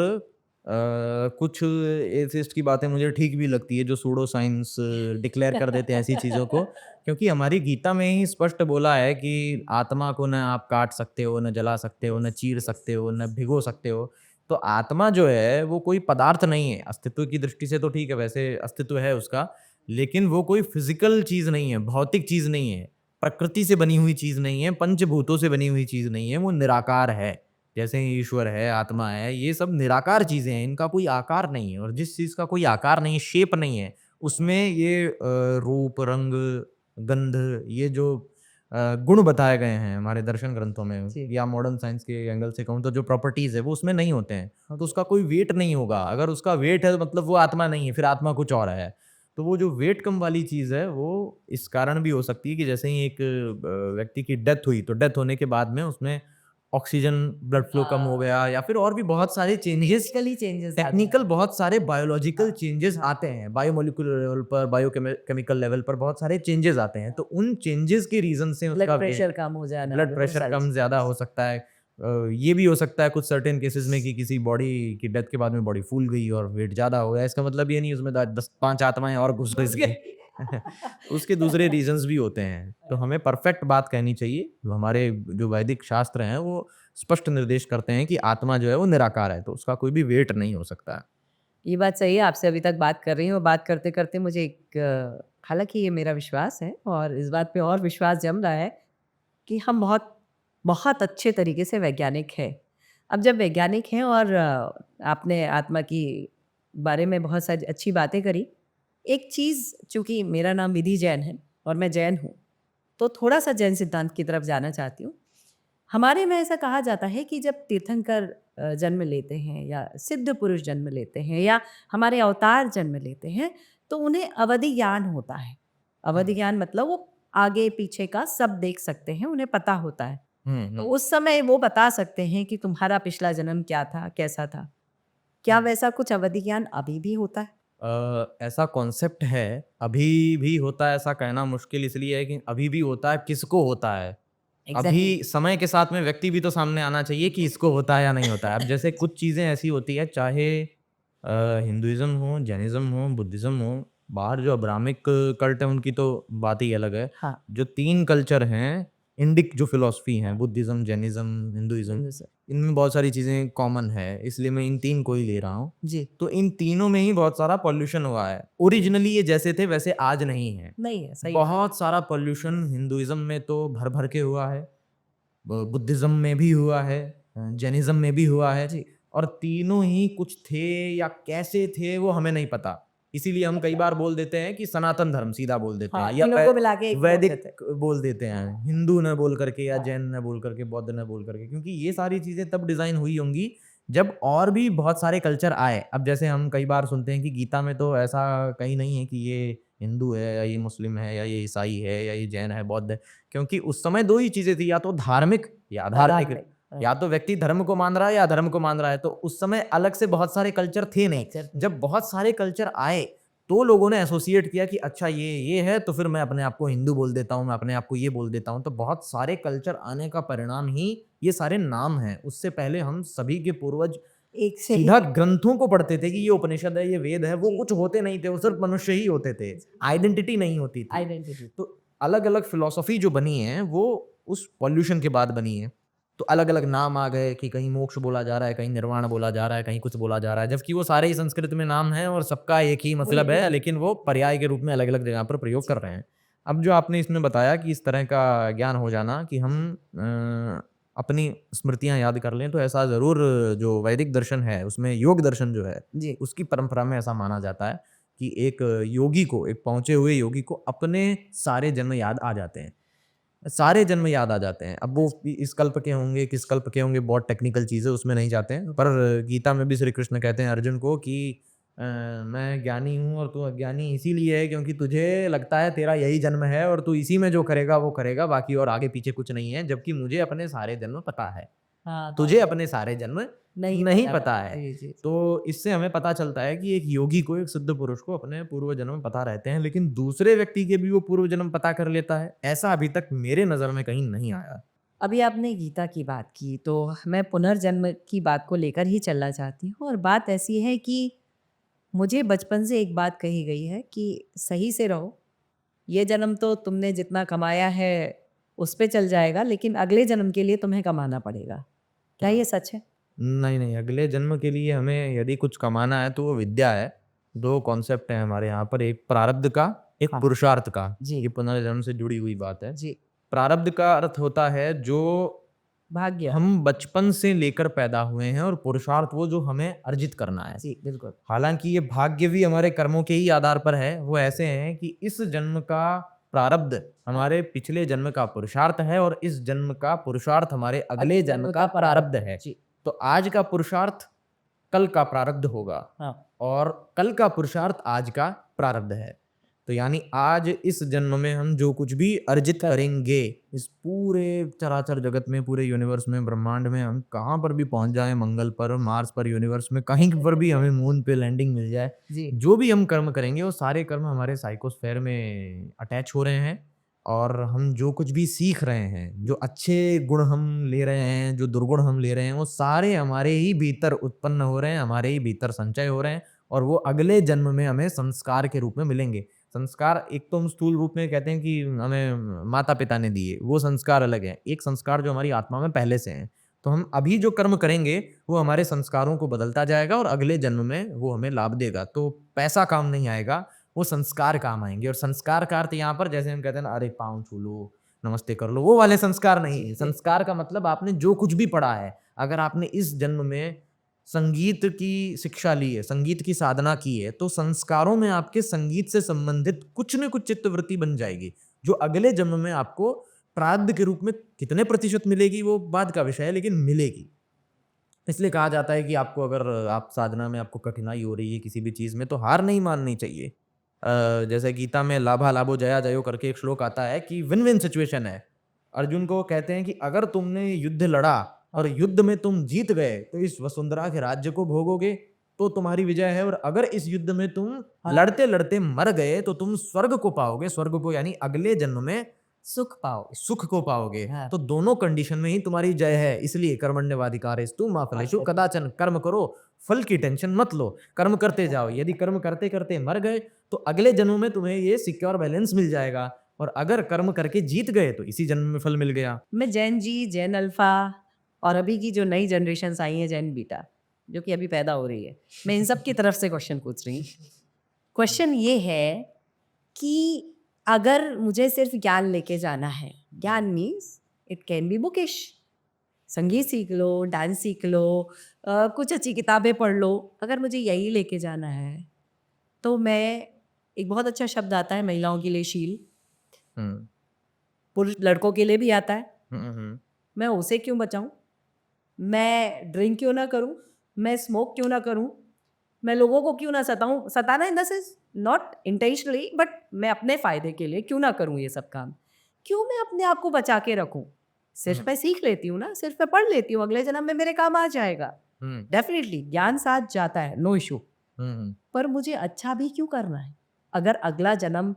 कुछ एथिस्ट की बातें मुझे ठीक भी लगती है, जो सूडो साइंस डिक्लेयर कर देते हैं ऐसी चीज़ों को। क्योंकि हमारी गीता में ही स्पष्ट बोला है कि आत्मा को न आप काट सकते हो, न जला सकते हो, न चीर सकते हो, न भिगो सकते हो। तो आत्मा जो है वो कोई पदार्थ नहीं है। अस्तित्व की दृष्टि से तो ठीक है, वैसे अस्तित्व है उसका, लेकिन वो कोई फ़िज़िकल चीज़ नहीं है, भौतिक चीज़ नहीं है। प्रकृति से बनी हुई चीज़ नहीं है, पंचभूतों से बनी हुई चीज़ नहीं है, वो निराकार है। जैसे ईश्वर है, आत्मा है, ये सब निराकार चीज़ें हैं, इनका कोई आकार नहीं है, और जिस चीज़ का कोई आकार नहीं है, शेप नहीं है, उसमें ये रूप, रंग, गंध, ये जो गुण बताए गए हैं हमारे दर्शन ग्रंथों में, जी। या मॉडर्न साइंस के एंगल से कहूँ तो जो प्रॉपर्टीज़ है वो उसमें नहीं होते हैं। तो उसका कोई वेट नहीं होगा। अगर उसका वेट है तो मतलब वो आत्मा नहीं है, फिर आत्मा कुछ और है। तो वो जो वेट कम वाली चीज़ है वो इस कारण भी हो सकती है कि जैसे ही एक व्यक्ति की डेथ हुई तो डेथ होने के बाद में उसमें ऑक्सीजन ब्लड फ्लो कम हो गया या फिर और भी बहुत सारे चेंजेस, फिजिकली चेंजेस टेक्निकल बहुत सारे बायोलॉजिकल चेंजेस आते हैं, बायोमोलिकुलर लेवल पर, बायोकेमिकल लेवल पर बहुत सारे चेंजेस आते हैं। तो उन चेंजेस के रीजन से ब्लड उसका प्रेशर कम हो जाना, ब्लड बहुत प्रेशर सारी कम ज़्यादा हो सकता है। ये भी हो सकता है कुछ सर्टेन केसेस में कि किसी बॉडी की डेथ के बाद में बॉडी फूल गई और वेट ज़्यादा हो गया। इसका मतलब ये नहीं उसमें 10-5 आत्माएँ और घुस गई। उसके दूसरे रीजंस भी होते हैं। तो हमें परफेक्ट बात कहनी चाहिए। हमारे जो वैदिक शास्त्र हैं वो स्पष्ट निर्देश करते हैं कि आत्मा जो है वो निराकार है, तो उसका कोई भी वेट नहीं हो सकता है। ये बात सही है, आपसे अभी तक बात कर रही हूँ, बात करते-करते मुझे एक हालाँकि ये मेरा विश्वास है और इस बात पे और विश्वास जम रहा है कि हम बहुत बहुत अच्छे तरीके से वैज्ञानिक हैं। अब जब वैज्ञानिक हैं और आपने आत्मा की बारे में बहुत सारी अच्छी बातें करी। एक चीज़, चूँकि मेरा नाम विधि जैन है और मैं जैन हूँ, तो थोड़ा-सा जैन सिद्धांत की तरफ जाना चाहती हूँ। हमारे में ऐसा कहा जाता है कि जब तीर्थंकर जन्म लेते हैं या सिद्ध पुरुष जन्म लेते हैं या हमारे अवतार जन्म लेते हैं, तो उन्हें अवधि ज्ञान होता है। अवधि ज्ञान मतलब वो आगे पीछे का सब देख सकते हैं, उन्हें पता होता है। तो उस समय वो बता सकते हैं कि तुम्हारा पिछला जन्म क्या था, कैसा था। क्या वैसा कुछ अवधि ज्ञान अभी भी होता है? ऐसा कॉन्सेप्ट है, अभी भी होता है ऐसा कहना मुश्किल इसलिए है कि अभी भी होता है, किसको होता है? एग्ज़ैक्टली। अभी समय के साथ में व्यक्ति भी तो सामने आना चाहिए कि इसको होता है या नहीं होता है। अब जैसे कुछ चीज़ें ऐसी होती है चाहे हिंदुइज़्म हो, जैनिज़्म हो, बुद्धिज़्म हो, बाहर जो अब्राह्मिक कल्ट है उनकी तो बात ही अलग है। हाँ, जो 3 कल्चर हैं, इंडिक जो फ़िलॉसफ़ी हैं, बुद्धिज़्म, जैनिज़्म, हिंदुइज़्म, बिल्कुल सर। इनमें बहुत सारी चीज़ें कॉमन है, इसलिए मैं इन 3 को ही ले रहा हूँ। जी, तो इन तीनों में ही बहुत सारा पॉल्यूशन हुआ है। ओरिजिनली ये जैसे थे वैसे आज नहीं है। नहीं है, सही है। बहुत सारा पॉल्यूशन हिंदुइज़्म में तो भर-भर के हुआ है। बुद्धिज़्म में भी हुआ है, जैनिज़्म में भी हुआ है जी। और तीनों ही कुछ थे या कैसे थे वो हमें नहीं पता। इसीलिए हम कई बार बोल देते हैं कि सनातन धर्म सीधा बोल देते हाँ, हैं या तीनों को मिला के एक बोल वैदिक देते हैं। बोल देते हैं। हिंदू न बोल करके या हाँ। जैन न बोल करके, बौद्ध न बोल करके क्योंकि ये सारी चीज़ें तब डिज़ाइन हुई होंगी जब और भी बहुत सारे कल्चर आए। अब जैसे हम कई बार सुनते हैं कि गीता में तो ऐसा कहीं नहीं है कि ये हिंदू है या ये मुस्लिम है या ये ईसाई है या ये जैन है, बौद्ध है। क्योंकि उस समय 2 ही चीज़ें थी या तो धार्मिक या अधार्मिक। धार्मिक, या तो व्यक्ति धर्म को मान रहा है या अधर्म को मान रहा है। तो उस समय अलग से बहुत सारे कल्चर थे नहीं। कल्चर थे। जब बहुत सारे कल्चर आए तो लोगों ने एसोसिएट किया कि अच्छा ये है तो फिर मैं अपने आप को हिंदू बोल देता हूँ, मैं अपने आप को ये बोल देता हूँ। तो बहुत सारे कल्चर आने का परिणाम ही ये सारे नाम हैं। उससे पहले हम सभी के पूर्वज एक से सीधा एक ग्रंथों को पढ़ते थे कि ये उपनिषद है, ये वेद है। वो जी। कुछ होते नहीं थे, वो सिर्फ मनुष्य ही होते थे। आइडेंटिटी नहीं होती थी। आइडेंटिटी। तो अलग-अलग फिलॉसफी जो बनी है वो उस पॉल्यूशन के बाद बनी है। तो अलग-अलग नाम आ गए कि कहीं मोक्ष बोला जा रहा है, कहीं निर्वाण बोला जा रहा है, कहीं कुछ बोला जा रहा है। जबकि वो सारे ही संस्कृत में नाम हैं और सबका एक ही मतलब है, लेकिन वो पर्याय के रूप में अलग-अलग जगह पर प्रयोग कर रहे हैं। अब जो आपने इसमें बताया कि इस तरह का ज्ञान हो जाना कि हम अपनी स्मृतियाँ याद कर लें, तो ऐसा ज़रूर जो वैदिक दर्शन है, उसमें योग दर्शन जो है, जी। उसकी परंपरा में ऐसा माना जाता है कि एक योगी को, एक पहुँचे हुए योगी को अपने सारे जन्म याद आ जाते हैं। सारे जन्म याद आ जाते हैं। अब वो इस कल्प के होंगे, किस कल्प के होंगे, बहुत टेक्निकल चीज़ है, उसमें नहीं जाते हैं। पर गीता में भी श्री कृष्ण कहते हैं अर्जुन को कि मैं ज्ञानी हूँ और तू अज्ञानी इसीलिए है क्योंकि तुझे लगता है तेरा यही जन्म है और तू इसी में जो करेगा वो करेगा, बाकी और आगे पीछे कुछ नहीं है। जबकि मुझे अपने सारे जन्म पता है। हाँ, तुझे अपने सारे जन्म नहीं पता है। जी, जी। तो इससे हमें पता चलता है कि एक योगी को, एक सिद्ध पुरुष को अपने पूर्व जन्म पता रहते हैं, लेकिन दूसरे व्यक्ति के भी वो पूर्व जन्म पता कर लेता है। ऐसा अभी तक मेरे नज़र में कहीं नहीं आया। अभी आपने गीता की बात की, तो मैं पुनर्जन्म की बात को लेकर ही चलना चाहती हूँ और बात ऐसी है कि मुझे बचपन से एक बात कही गई है कि सही से रहो। ये जन्म तो तुमने जितना कमाया है उस पे चल जाएगा, लेकिन अगले जन्म के लिए तुम्हें कमाना पड़ेगा। क्या ये सच है? नहीं, नहीं, अगले जन्म के लिए हमें यदि कुछ कमाना है तो वो विद्या है। 2 कॉन्सेप्ट हैं हमारे यहाँ पर, एक प्रारब्ध का, एक हाँ। पुरुषार्थ का। जी। ये पुनर्जन्म से जुड़ी हुई बात है। जी। प्रारब्ध का अर्थ होता है जो भाग्य। हम बचपन से लेकर पैदा हुए हैं और पुरुषार्थ वो जो हमें अर्जित करना है। जी, बिल्कुल। हालाँकि ये भाग्य भी हमारे कर्मों के ही आधार पर है। वो ऐसे हैं कि इस जन्म का प्रारब्ध हमारे पिछले जन्म का पुरुषार्थ है और इस जन्म का पुरुषार्थ हमारे अगले जन्म का प्रारब्ध है। जी। तो आज का पुरुषार्थ कल का प्रारब्ध होगा हाँ। और कल का पुरुषार्थ आज का प्रारब्ध है। तो यानी आज इस जन्म में हम जो कुछ भी अर्जित करेंगे, इस पूरे चराचर जगत में, पूरे यूनिवर्स में, ब्रह्मांड में, हम कहाँ पर भी पहुंच जाएं, मंगल पर, मार्स पर, यूनिवर्स में कहीं पर भी हमें मून पे लैंडिंग मिल जाए, जी जो भी हम कर्म करेंगे वो सारे कर्म हमारे साइकोस्फेयर में अटैच हो रहे हैं। और हम जो कुछ भी सीख रहे हैं, जो अच्छे गुण हम ले रहे हैं, जो दुर्गुण हम ले रहे हैं, वो सारे हमारे ही भीतर उत्पन्न हो रहे हैं, हमारे ही भीतर संचय हो रहे हैं, और वो अगले जन्म में हमें संस्कार के रूप में मिलेंगे। संस्कार एक तो हम स्थूल रूप में कहते हैं कि हमें माता पिता ने दिए, वो संस्कार अलग है। एक संस्कार जो हमारी आत्मा में पहले से हैं, तो हम अभी जो कर्म करेंगे वो हमारे संस्कारों को बदलता जाएगा और अगले जन्म में वो हमें लाभ देगा। तो पैसा काम नहीं आएगा, वो संस्कार काम आएंगे। और संस्कार का अर्थ यहाँ पर जैसे हम कहते हैं ना, अरे पाँव छू लो, नमस्ते कर लो, वो वाले संस्कार नहीं है। संस्कार का मतलब आपने जो कुछ भी पढ़ा है, अगर आपने इस जन्म में संगीत की शिक्षा ली है, संगीत की साधना की है, तो संस्कारों में आपके संगीत से संबंधित कुछ न कुछ चित्तवृत्ति बन जाएगी, जो अगले जन्म में आपको प्रारब्ध के रूप में कितने प्रतिशत मिलेगी वो बाद का विषय है, लेकिन मिलेगी। इसलिए कहा जाता है कि आपको अगर आप साधना में आपको कठिनाई हो रही है किसी भी चीज में, तो हार नहीं माननी चाहिए। जैसे गीता में लाभा लाभो जया जयो करके एक श्लोक आता है कि विन विन सिचुएशन है। अर्जुन को कहते हैं कि अगर तुमने युद्ध लड़ा और युद्ध में तुम जीत गए तो इस वसुंधरा के राज्य को भोगोगे, तो तुम्हारी विजय है। और अगर इस युद्ध में तुम लड़ते लड़ते मर गए तो तुम स्वर्ग को पाओगे, स्वर्ग को यानी अगले जन्म में सुख पाओ। सुख को पाओगे। हाँ। तो दोनों कंडीशन में ही तुम्हारी जय है। इसलिए कर्मण्यवाधिकारेस्तु मा फलेषु कदाचन, कर्म करो, फल की टेंशन मत लो, कर्म करते जाओ। यदि कर्म करते करते मर गए तो अगले जन्म में तुम्हें ये सिक्योर बैलेंस मिल जाएगा, और अगर कर्म करके जीत गए तो इसी जन्म में फल मिल गया। मैं जैन जी, जैन अल्फा और अभी की जो नई जनरेशन आई है जैन बीटा, जो कि अभी पैदा हो रही है, मैं इन सब की तरफ से क्वेश्चन पूछ रही हूँ। क्वेश्चन ये है कि अगर मुझे सिर्फ ज्ञान लेके जाना है, ज्ञान means it can be bookish, संगीत सीख लो, डांस सीख लो, कुछ अच्छी किताबें पढ़ लो, अगर मुझे यही लेके जाना है तो मैं, एक बहुत अच्छा शब्द आता है महिलाओं के लिए, शील, हम्म पुरुष लड़कों के लिए भी आता है, हम्म मैं उसे क्यों बचाऊं? मैं ड्रिंक क्यों ना करूं? मैं स्मोक क्यों ना करूं? मैं लोगों को क्यों ना सताऊं? सताना in the sense not intentionally, but मैं अपने फायदे के लिए क्यों ना करूं ये सब काम? क्यों मैं अपने आप को बचा के रखूं? सिर्फ मैं सीख लेती हूँ ना, सिर्फ मैं पढ़ लेती हूँ, अगले जन्म में मेरे काम आ जाएगा। डेफिनेटली ज्ञान साथ जाता है, नो इशू, पर मुझे अच्छा भी क्यों करना है अगर अगला जन्म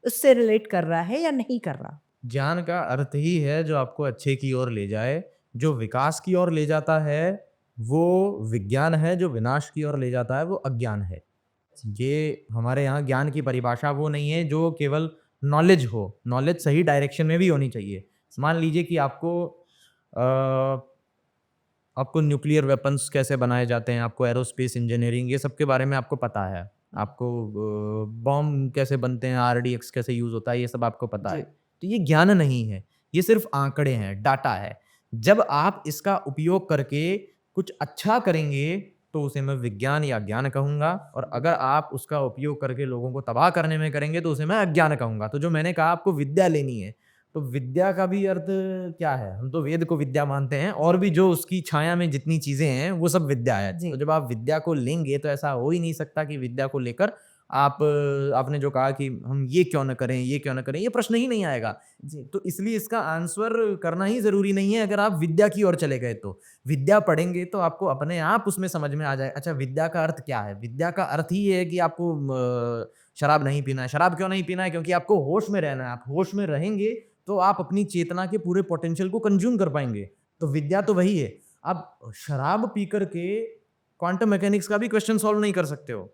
उससे रिलेट कर रहा है या नहीं कर रहा? ज्ञान का अर्थ ही है जो आपको अच्छे की ओर ले जाए। जो विकास की ओर ले जाता है वो विज्ञान है, जो विनाश की ओर ले जाता है वो अज्ञान है। ये हमारे यहाँ ज्ञान की परिभाषा वो नहीं है जो केवल नॉलेज हो। नॉलेज सही डायरेक्शन में भी होनी चाहिए। मान लीजिए कि आपको न्यूक्लियर वेपन्स कैसे बनाए जाते हैं, आपको एरोस्पेस इंजीनियरिंग, ये सब के बारे में आपको पता है। आपको बॉम्ब कैसे बनते हैं, RDX कैसे यूज होता है, ये सब आपको पता है। तो ये ज्ञान नहीं है, ये सिर्फ आंकड़े हैं, डाटा है। जब आप इसका उपयोग करके कुछ अच्छा करेंगे तो उसे मैं विज्ञान या ज्ञान कहूंगा, और अगर आप उसका उपयोग करके लोगों को तबाह करने में करेंगे तो उसे मैं अज्ञान कहूंगा। तो जो मैंने कहा आपको विद्या लेनी है, तो विद्या का भी अर्थ क्या है? हम तो वेद को विद्या मानते हैं, और भी जो उसकी छाया में जितनी चीजें हैं वो सब विद्या है। तो जब आप विद्या को लेंगे तो ऐसा हो ही नहीं सकता कि विद्या को लेकर आपने जो कहा कि हम ये क्यों न करें, ये क्यों न करें, ये प्रश्न ही नहीं आएगा। तो इसलिए इसका आंसर करना ही जरूरी नहीं है। अगर आप विद्या की ओर चले गए तो विद्या पढ़ेंगे तो आपको अपने आप उसमें समझ में आ जाए, अच्छा विद्या का अर्थ क्या है। विद्या का अर्थ ही है कि आपको शराब नहीं पीना है। शराब क्यों नहीं पीना है? क्योंकि आपको होश में रहना है। आप होश में रहेंगे तो आप अपनी चेतना के पूरे पोटेंशियल को कंज्यूम कर पाएंगे। तो विद्या तो वही है। आप शराब पी करके क्वांटम मैकेनिक्स का भी क्वेश्चन सॉल्व नहीं कर सकते हो।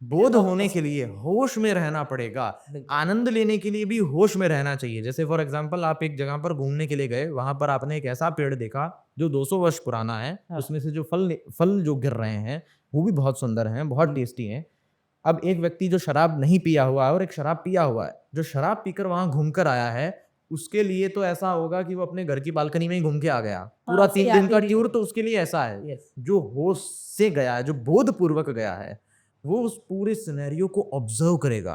बोध होने के लिए होश में रहना पड़ेगा। आनंद लेने के लिए भी होश में रहना चाहिए। जैसे फॉर एग्जांपल आप एक जगह पर घूमने के लिए गए, वहां पर आपने एक ऐसा पेड़ देखा जो 200 वर्ष पुराना है। उसमें से जो फल जो गिर रहे हैं वो भी बहुत सुंदर हैं, बहुत टेस्टी हैं। अब एक व्यक्ति जो शराब नहीं पिया हुआ है और एक शराब पिया हुआ है, जो शराब पीकर वहां घूमकर आया है, उसके लिए तो ऐसा होगा कि वो अपने घर की बालकनी में ही घूम के आ गया। पूरा 3 दिन का टूर तो उसके लिए ऐसा है। जो होश से गया है, जो बोध पूर्वक गया है, वो उस पूरे सिनेरियो को ऑब्जर्व करेगा।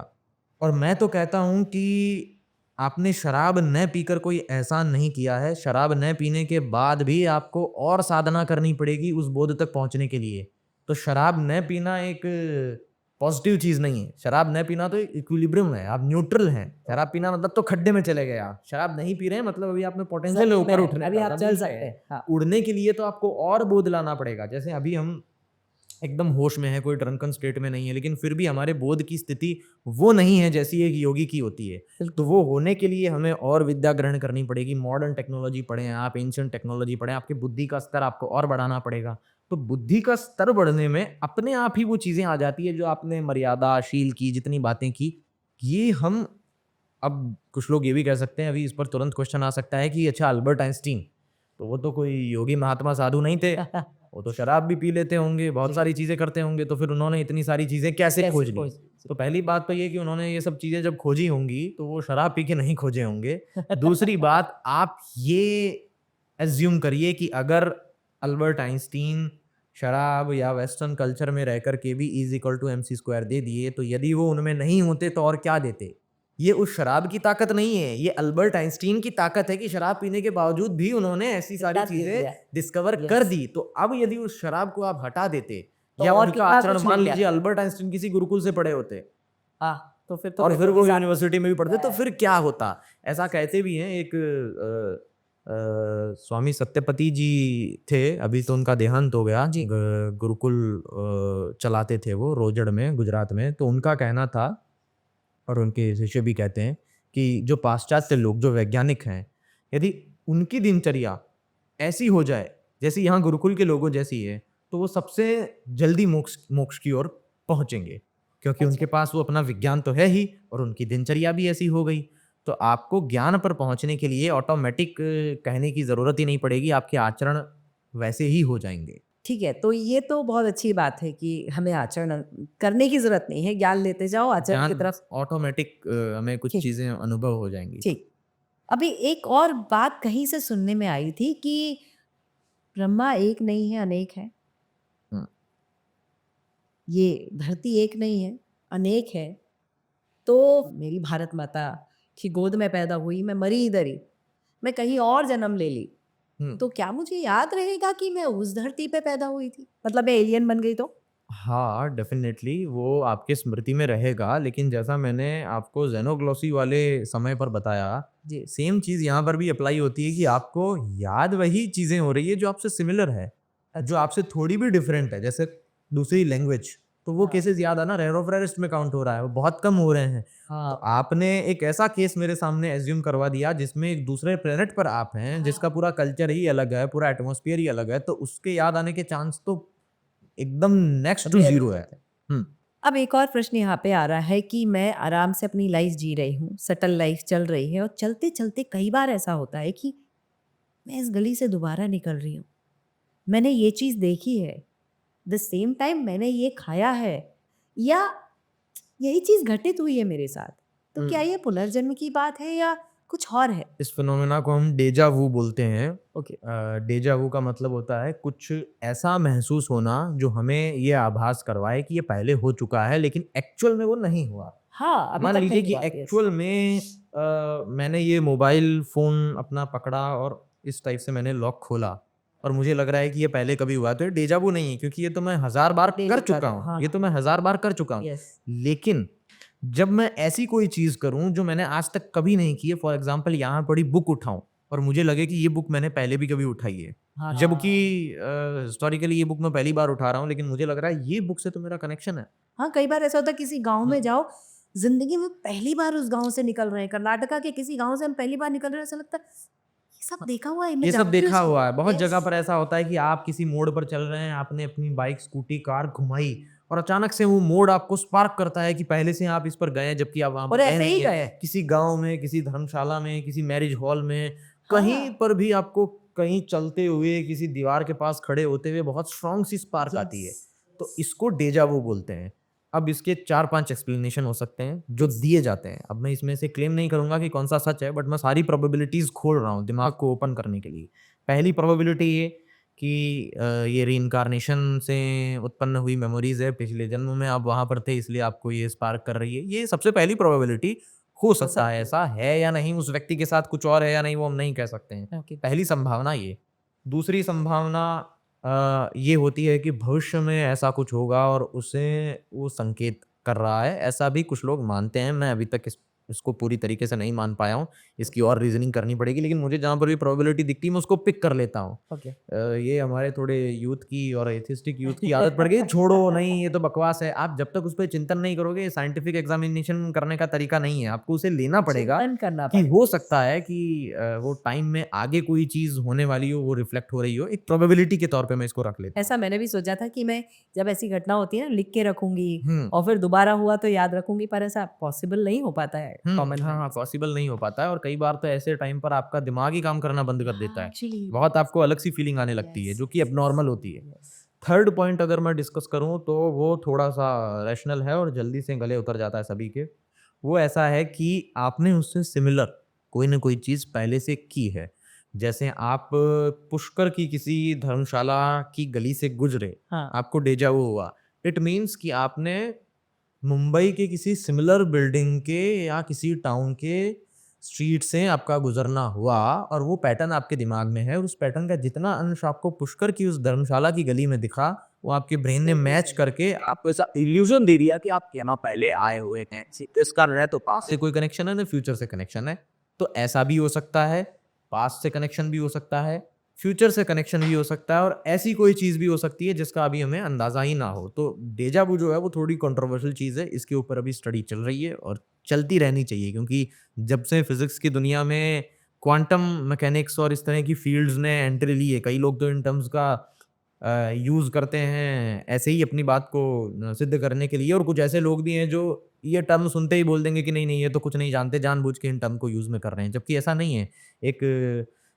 और मैं तो कहता हूं कि आपने शराब न पीकर कोई एहसान नहीं किया है। शराब न पीने के बाद भी आपको और साधना करनी पड़ेगी उस बोध तक पहुंचने के लिए। तो शराब न पीना एक पॉजिटिव चीज नहीं है। शराब न पीना तो इक्विलिब्रियम है, आप न्यूट्रल हैं। शराब पीना मतलब तो खड्डे में चले गए आप। शराब नहीं पी रहे हैं मतलब अभी आप में पोटेंशियल है ऊपर उठने अभी का, आप अभी चल है। सकते हैं। हाँ, उड़ने के लिए तो आपको और बोध लाना पड़ेगा। जैसे अभी हम एकदम होश में है, कोई ड्रंकन स्टेट में नहीं है, लेकिन फिर भी हमारे बोध की स्थिति वो नहीं है जैसी एक योगी की होती है। तो वो होने के लिए हमें और विद्या ग्रहण करनी पड़ेगी। मॉडर्न टेक्नोलॉजी पढ़ें आप, एंशिएंट टेक्नोलॉजी पढ़ें, आपकी बुद्धि का स्तर आपको और बढ़ाना पड़ेगा। तो बुद्धि का स्तर बढ़ने में अपने आप ही वो चीजें आ जाती है जो आपने मर्यादा शील की, जितनी बातें की, ये हम अब कुछ लोग ये भी कह सकते हैं, अभी इस पर तुरंत क्वेश्चन आ सकता है कि अच्छा अल्बर्ट आइंस्टीन तो वो तो कोई योगी महात्मा साधु नहीं थे, वो तो शराब भी पी लेते होंगे, बहुत सारी चीजें करते होंगे, तो फिर उन्होंने इतनी सारी चीजें कैसे खोज ली? तो पहली बात तो ये कि उन्होंने ये सब चीजें जब खोजी होंगी तो वो शराब पी के नहीं खोजे होंगे। दूसरी बात, आप ये एज्यूम करिए कि अगर अल्बर्ट आइंस्टीन शराब या वेस्टर्न कल्चर में रहकर के भी E=mc² दे दिए, तो यदि वो उनमें नहीं होते तो और क्या देते? ये उस शराब की ताकत नहीं है, ये अल्बर्ट आइंस्टीन की ताकत है कि शराब पीने के बावजूद भी उन्होंने ऐसी सारी चीजें डिस्कवर कर दी। तो अब यदि उस शराब को आप हटा देते तो या और उनका कितना आचरण, कुछ मान मिल लीजिए गया। अल्बर्ट आइंस्टीन किसी गुरुकुल से पढ़े होते तो फिर और फिर वो साथ- यूनिवर्सिटी में भी पढ़ते, तो फिर क्या होता? ऐसा कहते भी हैं, एक स्वामी सत्यपति जी थे, अभी तो उनका देहांत हो गया, गुरुकुल चलाते थे वो रोजड़ में, गुजरात में। तो उनका कहना था, और उनके शिष्य भी कहते हैं, कि जो पाश्चात्य लोग, जो वैज्ञानिक हैं, यदि उनकी दिनचर्या ऐसी हो जाए जैसी यहाँ गुरुकुल के लोगों जैसी है, तो वो सबसे जल्दी मोक्ष मोक्ष की ओर पहुंचेंगे, क्योंकि उनके पास वो अपना विज्ञान तो है ही और उनकी दिनचर्या भी ऐसी हो गई। तो आपको ज्ञान पर पहुंचने के लिए ऑटोमेटिक कहने की जरूरत ही नहीं पड़ेगी, आपके आचरण वैसे ही हो जाएंगे। ठीक है, तो ये तो बहुत अच्छी बात है कि हमें आचरण करने की जरूरत नहीं है, ज्ञान लेते जाओ आचरण की ज्ञान तरफ। ऑटोमेटिक हमें कुछ ठीक चीजें अनुभव हो जाएंगी। ठीक। अभी एक और बात कहीं से सुनने में आई थी कि ब्रह्मा एक नहीं है, अनेक है। हम्म। ये धरती एक नहीं है, अनेक है। तो मेरी भारत माता की गोद में पैदा हुई, मैं मरी इधर ही, मैं कहीं और जन्म ले ली, तो क्या मुझे याद रहेगा कि मैं उस धरती पे पैदा हुई थी? मतलब मैं एलियन बन गई तो? हाँ, डेफिनेटली वो आपके स्मृति में रहेगा, लेकिन जैसा मैंने आपको ज़ेनोग्लॉसी वाले समय पर बताया, जी। सेम चीज़ यहाँ पर भी अप्लाई होती है कि आपको याद वही चीज़ें हो रही है जो आपसे सिमिलर है, जो आपसे थोड़ी भी डिफरेंट है। जैसे दूसरी लैंग्वेज, तो वो हाँ। केसेस याद आना रेयर ऑफ रेयरेस्ट में काउंट हो रहा है, वो बहुत कम हो रहे हैं। तो हाँ। आपने एक ऐसा केस मेरे सामने एज्यूम करवा दिया जिसमें एक दूसरे प्लेनेट पर आप हैं, जिसका पूरा कल्चर ही अलग है, पूरा एटमॉस्फेयर ही अलग है, तो उसके याद आने के चांस तो एकदम नेक्स्ट टू Rare जीरो हो है। जाते हैं। अब एक और प्रश्न यहाँ पे आ रहा है कि मैं आराम से अपनी लाइफ जी रही हूँ, सटल लाइफ चल रही है, और चलते चलते कई बार ऐसा होता है कि मैं इस गली से दोबारा निकल रही हूँ, मैंने ये चीज़ देखी है, द सेम टाइम मैंने ये खाया है, या यही चीज़ घटित हुई है मेरे साथ। तो क्या ये पुनर्जन्म की बात है या कुछ और है? इस फिनोमेना को हम डेजा वू बोलते हैं। ओके। डेजा वू का मतलब होता है कुछ ऐसा महसूस होना जो हमें ये आभास करवाए कि ये पहले हो चुका है, लेकिन एक्चुअल में वो नहीं हुआ। हाँ, अभी मान तक लीजिए नहीं कि हुआ। Yes. एक्चुअल में मैंने ये मोबाइल फोन अपना पकड़ा और इस टाइप से मैंने लॉक खोला और मुझे लग रहा है कि ये पहले कभी हुआ, तो ये डेजा वू नहीं है, क्योंकि ये तो मैं 1000 बार Daily कर कर चुका रहे हूँ। हो, हाँ। ये तो मैं 1000 बार कर चुका हूँ। Yes. लेकिन जब मैं ऐसी कोई चीज करूं जो मैंने आज तक कभी नहीं की है, फॉर एग्जाम्पल यहाँ पड़ी बुक उठाऊं और मुझे लगे कि ये बुक मैंने पहले भी कभी उठाई है, हाँ। जबकि हिस्टोरिकली ये बुक मैं पहली बार उठा रहा हूँ, लेकिन मुझे लग रहा है ये बुक से तो मेरा कनेक्शन है। हाँ, कई बार ऐसा होता है किसी गांव में जाओ, जिंदगी में पहली बार उस गांव से निकल रहे हैं, कर्नाटका के किसी गांव से हम पहली बार निकल रहे हैं, ऐसा लगता है ये सब देखा हुआ है, मैं ये सब जानती हूँ देखा इसको। हुआ है। बहुत Yes. जगह पर ऐसा होता है कि आप किसी मोड़ पर चल रहे हैं, आपने अपनी बाइक स्कूटी कार घुमाई और अचानक से वो मोड़ आपको स्पार्क करता है कि पहले से आप इस पर गए, जबकि आप वहां पर और गए ऐसे नहीं ही हैं। गए। किसी गांव में, किसी धर्मशाला में, किसी मैरिज हॉल में, कहीं पर भी आपको कहीं चलते हुए किसी दीवार के पास खड़े होते हुए बहुत स्ट्रांग सी स्पार्क आती है। तो इसको डेजा वू बोलते हैं। अब इसके 4-5 एक्सप्लेनेशन हो सकते हैं जो दिए जाते हैं। अब मैं इसमें से क्लेम नहीं करूंगा कि कौन सा सच है, बट मैं सारी प्रोबेबिलिटीज खोल रहा हूँ दिमाग को ओपन करने के लिए। पहली प्रोबेबिलिटी ये कि ये रीइंकारनेशन से उत्पन्न हुई मेमोरीज है, पिछले जन्म में आप वहां पर थे इसलिए आपको ये स्पार्क कर रही है। ये सबसे पहली प्रोबेबिलिटी। हो सकता है ऐसा है या नहीं, उस व्यक्ति के साथ कुछ और है या नहीं, वो हम नहीं कह सकते हैं। Okay. पहली संभावना ये। दूसरी संभावना ये होती है कि भविष्य में ऐसा कुछ होगा और उसे वो संकेत कर रहा है, ऐसा भी कुछ लोग मानते हैं। मैं अभी तक इसको पूरी तरीके से नहीं मान पाया हूँ, इसकी और रीजनिंग करनी पड़ेगी, लेकिन मुझे जहाँ पर भी प्रोबेबिलिटी दिखती है मैं उसको पिक कर लेता हूँ। ओके। ये हमारे थोड़े यूथ की और एथिस्टिक यूथ की आदत पड़ गई, छोड़ो नहीं ये तो बकवास है। आप जब तक उस पर चिंतन नहीं करोगे, साइंटिफिक एग्जामिनेशन करने का तरीका नहीं है, आपको उसे लेना पड़ेगा चिंतन करना कि हो सकता है कि वो टाइम में आगे कोई चीज होने वाली हो, वो रिफ्लेक्ट हो रही हो, एक प्रोबेबिलिटी के तौर पे मैं इसको रख लेता ऐसा मैंने भी सोचा था कि मैं जब ऐसी घटना होती है ना लिख के रखूंगी हूँ। और फिर दोबारा हुआ तो याद रखूंगी, पर ऐसा पॉसिबल नहीं हो पाता है कॉमन हाँ, पॉसिबल नहीं हो पाता है, और कई बार तो ऐसे टाइम पर आपका दिमाग ही काम करना बंद कर देता है, एक्चुअली। बहुत आपको अलग सी फीलिंग आने लगती है, जो कि एबनॉर्मल होती है। थर्ड पॉइंट अगर मैं डिस्कस करूं तो वो थोड़ा सा रैशनल है और जल्दी से गले उतर जाता है सभी के। वो ऐसा है कि आपने उससे सिमिलर कोई ना कोई चीज़ पहले से की है। जैसे आप पुष्कर की किसी धर्मशाला की गली से गुजरे, हाँ। आपको डेजा वो हुआ, इट मीन्स कि आपने मुंबई के किसी सिमिलर बिल्डिंग के या किसी टाउन के स्ट्रीट से आपका गुजरना हुआ, और वो पैटर्न आपके दिमाग में है, और उस पैटर्न का जितना अंश आपको पुष्कर की उस धर्मशाला की गली में दिखा, वो आपके ब्रेन ने मैच करके आपको ऐसा इल्यूजन दे दिया कि आप यहाँ पहले आए हुए हैं। तो इसका न तो पास से कोई कनेक्शन है, न फ्यूचर से कनेक्शन है। तो ऐसा भी हो सकता है, पास्ट से कनेक्शन भी हो सकता है, फ्यूचर से कनेक्शन भी हो सकता है, और ऐसी कोई चीज़ भी हो सकती है जिसका अभी हमें अंदाज़ा ही ना हो। तो डेजा वू जो है वो थोड़ी कंट्रोवर्शियल चीज़ है, इसके ऊपर अभी स्टडी चल रही है और चलती रहनी चाहिए, क्योंकि जब से फिज़िक्स की दुनिया में क्वांटम मैकेनिक्स और इस तरह की फ़ील्ड्स ने एंट्री ली है, कई लोग तो इन टर्म्स का यूज़ करते हैं ऐसे ही अपनी बात को सिद्ध करने के लिए, और कुछ ऐसे लोग भी हैं जो ये टर्म सुनते ही बोल देंगे कि नहीं, नहीं ये तो कुछ नहीं जानते, जानबूझ के इन टर्म को यूज़ में कर रहे हैं, जबकि ऐसा नहीं है। एक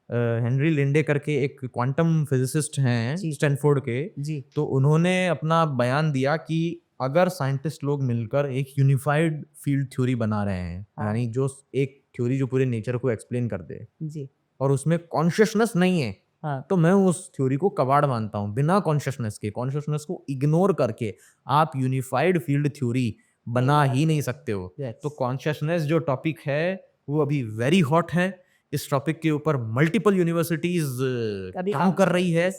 हेनरी लिंडे करके एक क्वांटम फिज़िसिस्ट हैं जी। स्टैनफोर्ड के, जी। तो उन्होंने अपना बयान दिया कि अगर साइंटिस्ट लोग मिलकर एक यूनिफाइड फील्ड थ्योरी बना रहे हैं, हाँ। यानी जो एक थ्योरी जो पूरे नेचर को एक्सप्लेन कर दे, जी। और उसमें कॉन्शियसनेस नहीं है, हाँ। तो मैं उस थ्योरी को कबाड़ मानता हूँ। बिना कॉन्शियसनेस के, कॉन्शियसनेस को इग्नोर करके आप यूनिफाइड फील्ड थ्योरी बना ही नहीं सकते हो। Yes. तो कॉन्शियसनेस जो टॉपिक है वो अभी वेरी हॉट है। इस टॉपिक के ऊपर मल्टीपल यूनिवर्सिटीज काम कर रही है,